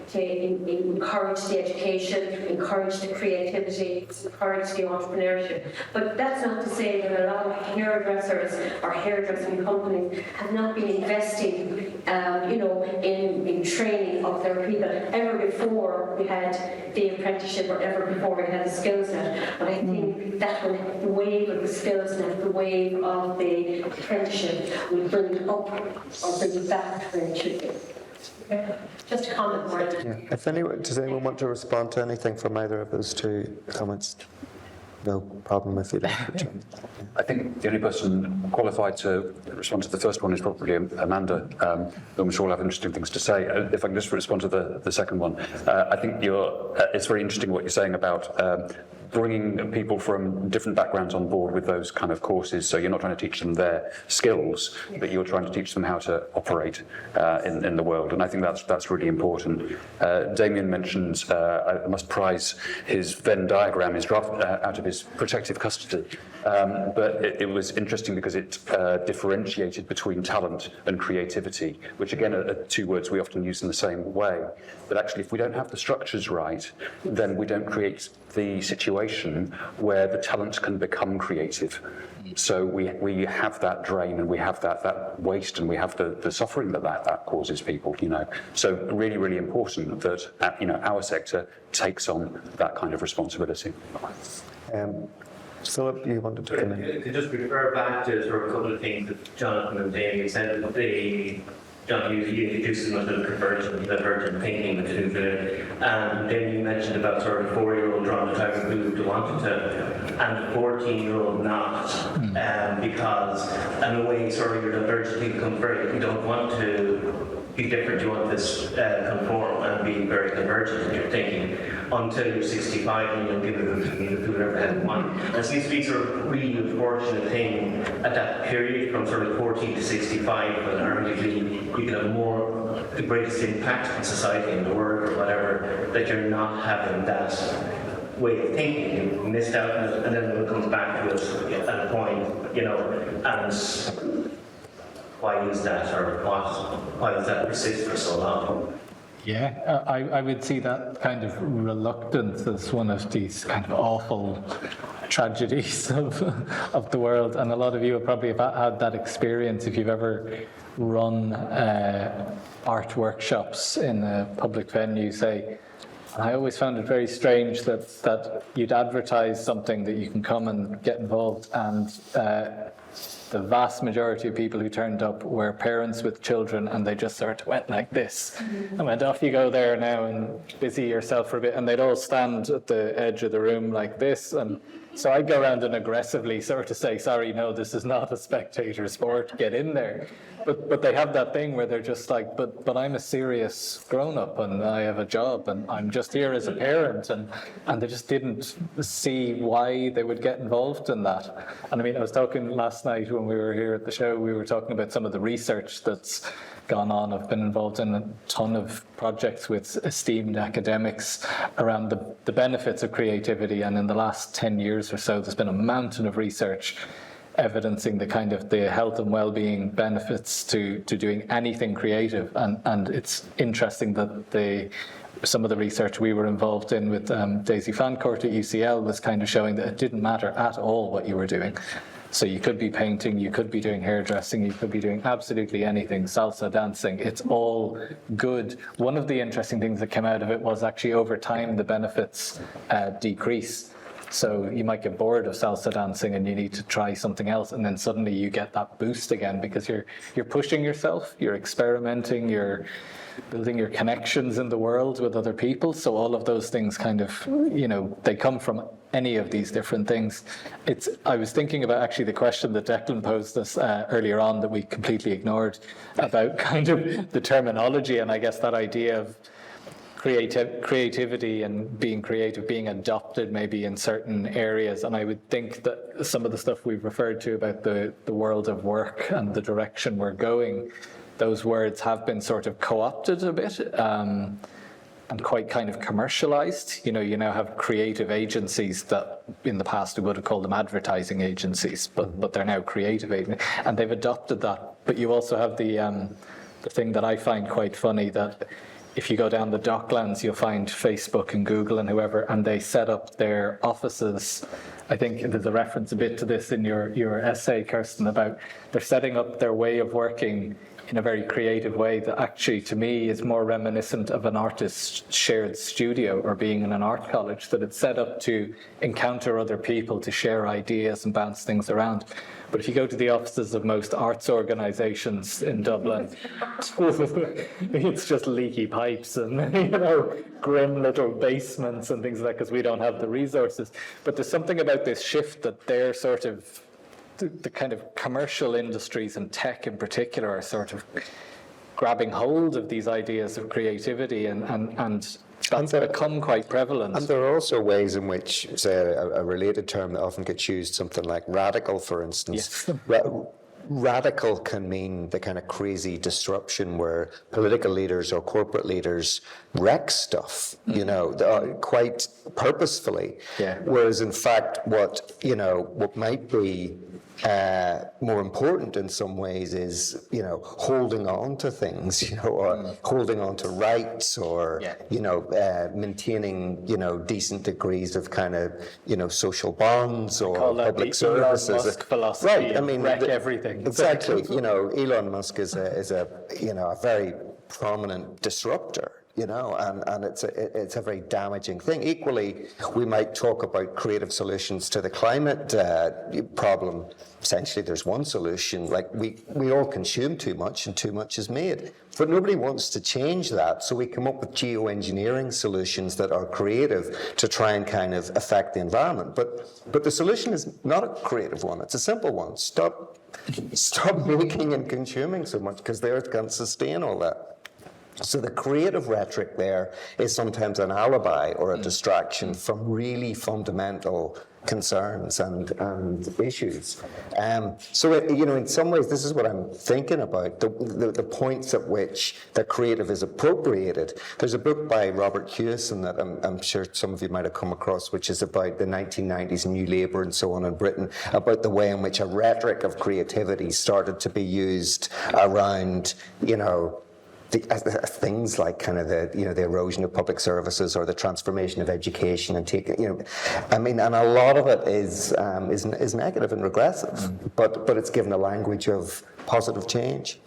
to encourage the education, encourage the creativity, encourage the entrepreneurship. But that's not to say that a lot of hairdressers or hairdressing companies have not been investing, you know, in training of their people ever before we had the apprenticeship or ever before we had the SkillsNet. But I think that the wave of the SkillsNet, the wave of the apprenticeship will bring it up or bring it back to where it should be. Just a comment more. Yeah. Does anyone want to respond to anything from either of those two comments? No problem if you don't. I think the only person qualified to respond to the first one is probably Amanda, whom I'm sure will have interesting things to say. If I can just respond to the second one. I think it's very interesting what you're saying about bringing people from different backgrounds on board with those kind of courses. So you're not trying to teach them their skills, but you're trying to teach them how to operate in the world. And I think that's really important. Damien mentions, I must prize his Venn diagram, his draft out of his protective custody. But it was interesting because it differentiated between talent and creativity, which again are two words we often use in the same way. But actually, if we don't have the structures right, then we don't create the situation where the talent can become creative. So we have that drain, and we have that waste, and we have the suffering that causes people, you know. So really, really important that, you know, our sector takes on that kind of responsibility. Philip, you wanted to come in? To just refer back to sort of a couple of things that Jonathan and Damien said, that John, you introduced much of divergent thinking to do with it, and then you mentioned about sort of 4-year-old trying to type of move to wanted to, and the 14-year-old not, because in a way sort of your divergent becomes very, you don't want to be different, you want this conform and be very convergent in your thinking until you're 65 and you'll give it whoever had one. There seems to be sort of really unfortunate thing at that period from sort of 40 to 65 when arguably you can have more, the greatest impact on society in the world or whatever, that you're not having that way of thinking. You missed out and then it comes back to us at a point, you know, and why is that, or why does that persist for so long? Yeah, I would see that kind of reluctance as one of these kind of awful tragedies of the world, and a lot of you have probably had that experience if you've ever run art workshops in a public venue, say. I always found it very strange that you'd advertise something that you can come and get involved, and the vast majority of people who turned up were parents with children, and they just sort of went like this and went, off you go there now and busy yourself for a bit, and they'd all stand at the edge of the room like this. And so I'd go around and aggressively sort of say, sorry, no, this is not a spectator sport, get in there. But they have that thing where they're just like, but I'm a serious grown-up and I have a job and I'm just here as a parent, and they just didn't see why they would get involved in that. And I mean, I was talking last night when we were here at the show, we were talking about some of the research that's gone on. I've been involved in a ton of projects with esteemed academics around the benefits of creativity, and in the last 10 years or so, there's been a mountain of research evidencing the kind of the health and well-being benefits to doing anything creative. And it's interesting that some of the research we were involved in with Daisy Fancourt at UCL was kind of showing that it didn't matter at all what you were doing. So you could be painting, you could be doing hairdressing, you could be doing absolutely anything, salsa, dancing, it's all good. One of the interesting things that came out of it was actually over time the benefits decrease. So you might get bored of salsa dancing and you need to try something else, and then suddenly you get that boost again because you're pushing yourself, you're experimenting, you're building your connections in the world with other people. So all of those things kind of, you know, they come from any of these different things. I was thinking about actually the question that Declan posed us earlier on that we completely ignored about kind of the terminology, and I guess that idea of creativity and being creative being adopted maybe in certain areas. And I would think that some of the stuff we've referred to about the world of work and the direction we're going, those words have been sort of co-opted a bit and quite kind of commercialized. You know, you now have creative agencies that in the past we would have called them advertising agencies, but they're now creative agencies, and they've adopted that. But you also have the thing that I find quite funny, that if you go down the Docklands, you'll find Facebook and Google and whoever, and they set up their offices. I think there's a reference a bit to this in your essay, Kirsten, about they're setting up their way of working in a very creative way that actually, to me, is more reminiscent of an artist's shared studio or being in an art college, that it's set up to encounter other people, to share ideas and bounce things around. But if you go to the offices of most arts organisations in Dublin, it's just leaky pipes and, you know, grim little basements and things like that, because we don't have the resources. But there's something about this shift that they're sort of, the kind of commercial industries and tech in particular are sort of grabbing hold of these ideas of creativity, and that's become quite prevalent. And there are also ways in which, say, a related term that often gets used, something like radical, for instance. Yes. radical can mean the kind of crazy disruption where political leaders or corporate leaders wreck stuff, you know, quite purposefully. Yeah. Whereas in fact, what might be more important in some ways is, you know, holding on to things, you know, or holding on to rights, or, you know, maintaining, you know, decent degrees of kind of, you know, social bonds or Call that public the services. Elon Musk philosophy. Right, I mean, wreck everything. Exactly. You know, Elon Musk is a you know, a very prominent disruptor. You know, and it's a very damaging thing. Equally, we might talk about creative solutions to the climate problem. Essentially, there's one solution, like we all consume too much and too much is made. But nobody wants to change that, so we come up with geoengineering solutions that are creative to try and kind of affect the environment. But the solution is not a creative one, it's a simple one. Stop making and consuming so much, because the earth can't sustain all that. So the creative rhetoric there is sometimes an alibi or a distraction from really fundamental concerns and issues. So, you know, in some ways, this is what I'm thinking about, the points at which the creative is appropriated. There's a book by Robert Hewison that I'm sure some of you might have come across, which is about the 1990s New Labour and so on in Britain, about the way in which a rhetoric of creativity started to be used around, you know, things like kind of the erosion of public services or the transformation of education and I mean, and a lot of it is negative and regressive, but it's given a language of positive change.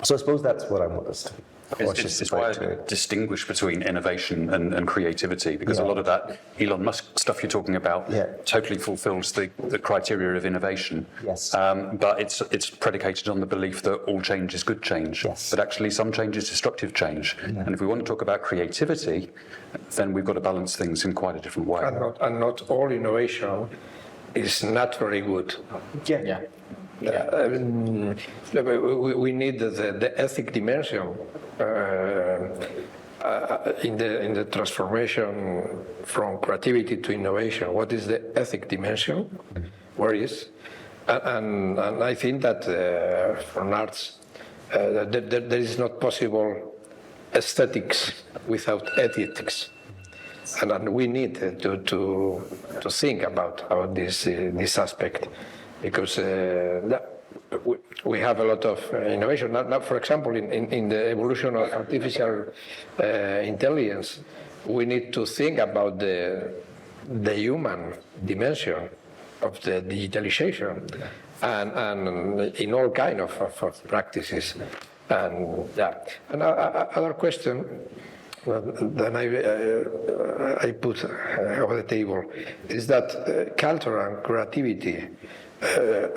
So I suppose that's what I want us to. It's why I distinguish between innovation and creativity, because a lot of that Elon Musk stuff you're talking about totally fulfills the criteria of innovation. Yes. But it's predicated on the belief that all change is good change. Yes. But actually some change is destructive change. And if we want to talk about creativity, then we've got to balance things in quite a different way. And not all innovation is not very good. Yeah. We need the ethic dimension in the transformation from creativity to innovation. What is the ethic dimension? Where is? And I think that for arts, there is not possible aesthetics without ethics. And we need to think about this aspect, because we have a lot of innovation. Now, for example, in the evolution of artificial intelligence, we need to think about the human dimension of the digitalization and in all kind of practices. And another question that I put over the table is that culture and creativity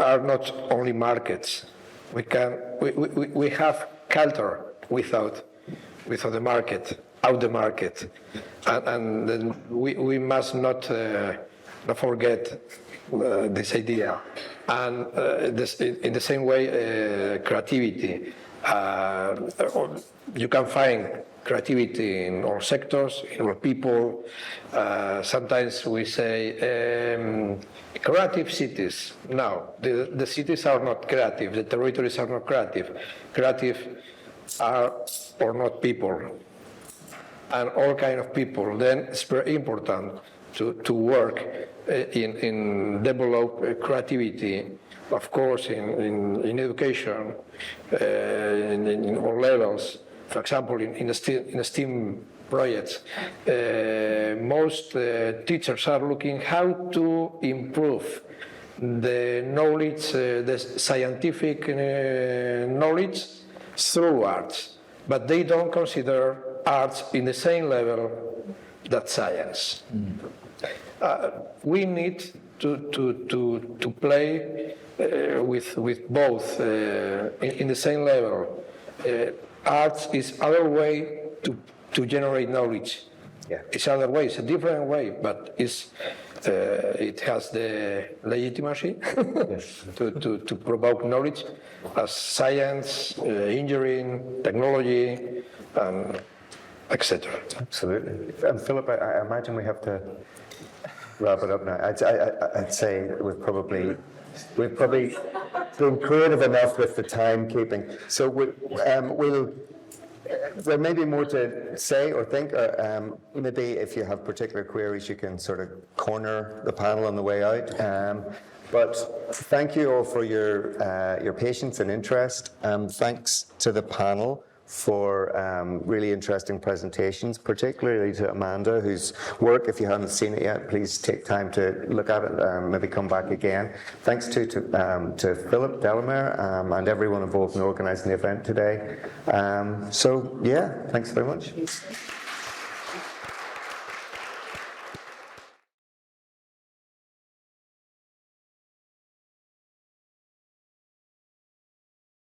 are not only markets. We have culture without the market, out the market, and then we must not forget this idea. And in the same way, creativity. You can find creativity in all sectors, in all people. Sometimes we say creative cities. No, the cities are not creative, the territories are not creative. Creative are or not people, and all kind of people. Then it's very important to work in develop creativity, of course, in education, in all levels. For example, in the STEAM projects, most teachers are looking how to improve the knowledge, the scientific knowledge through arts, but they don't consider arts in the same level that science. We need to play with both in the same level. Arts is other way to generate knowledge. Yeah. It's other way. It's a different way, but it has the legitimacy to provoke knowledge as science, engineering, technology, etc. Absolutely. And Philip, I imagine we have to wrap it up now. I'd say we've probably been creative enough with the timekeeping. So there may be more to say or think. Maybe if you have particular queries, you can sort of corner the panel on the way out. But thank you all for your patience and interest. Thanks to the panel for really interesting presentations, particularly to Amanda, whose work, if you haven't seen it yet, please take time to look at it, maybe come back again. Thanks to Philip Delamere and everyone involved in organising the event today. So, yeah, thanks very much.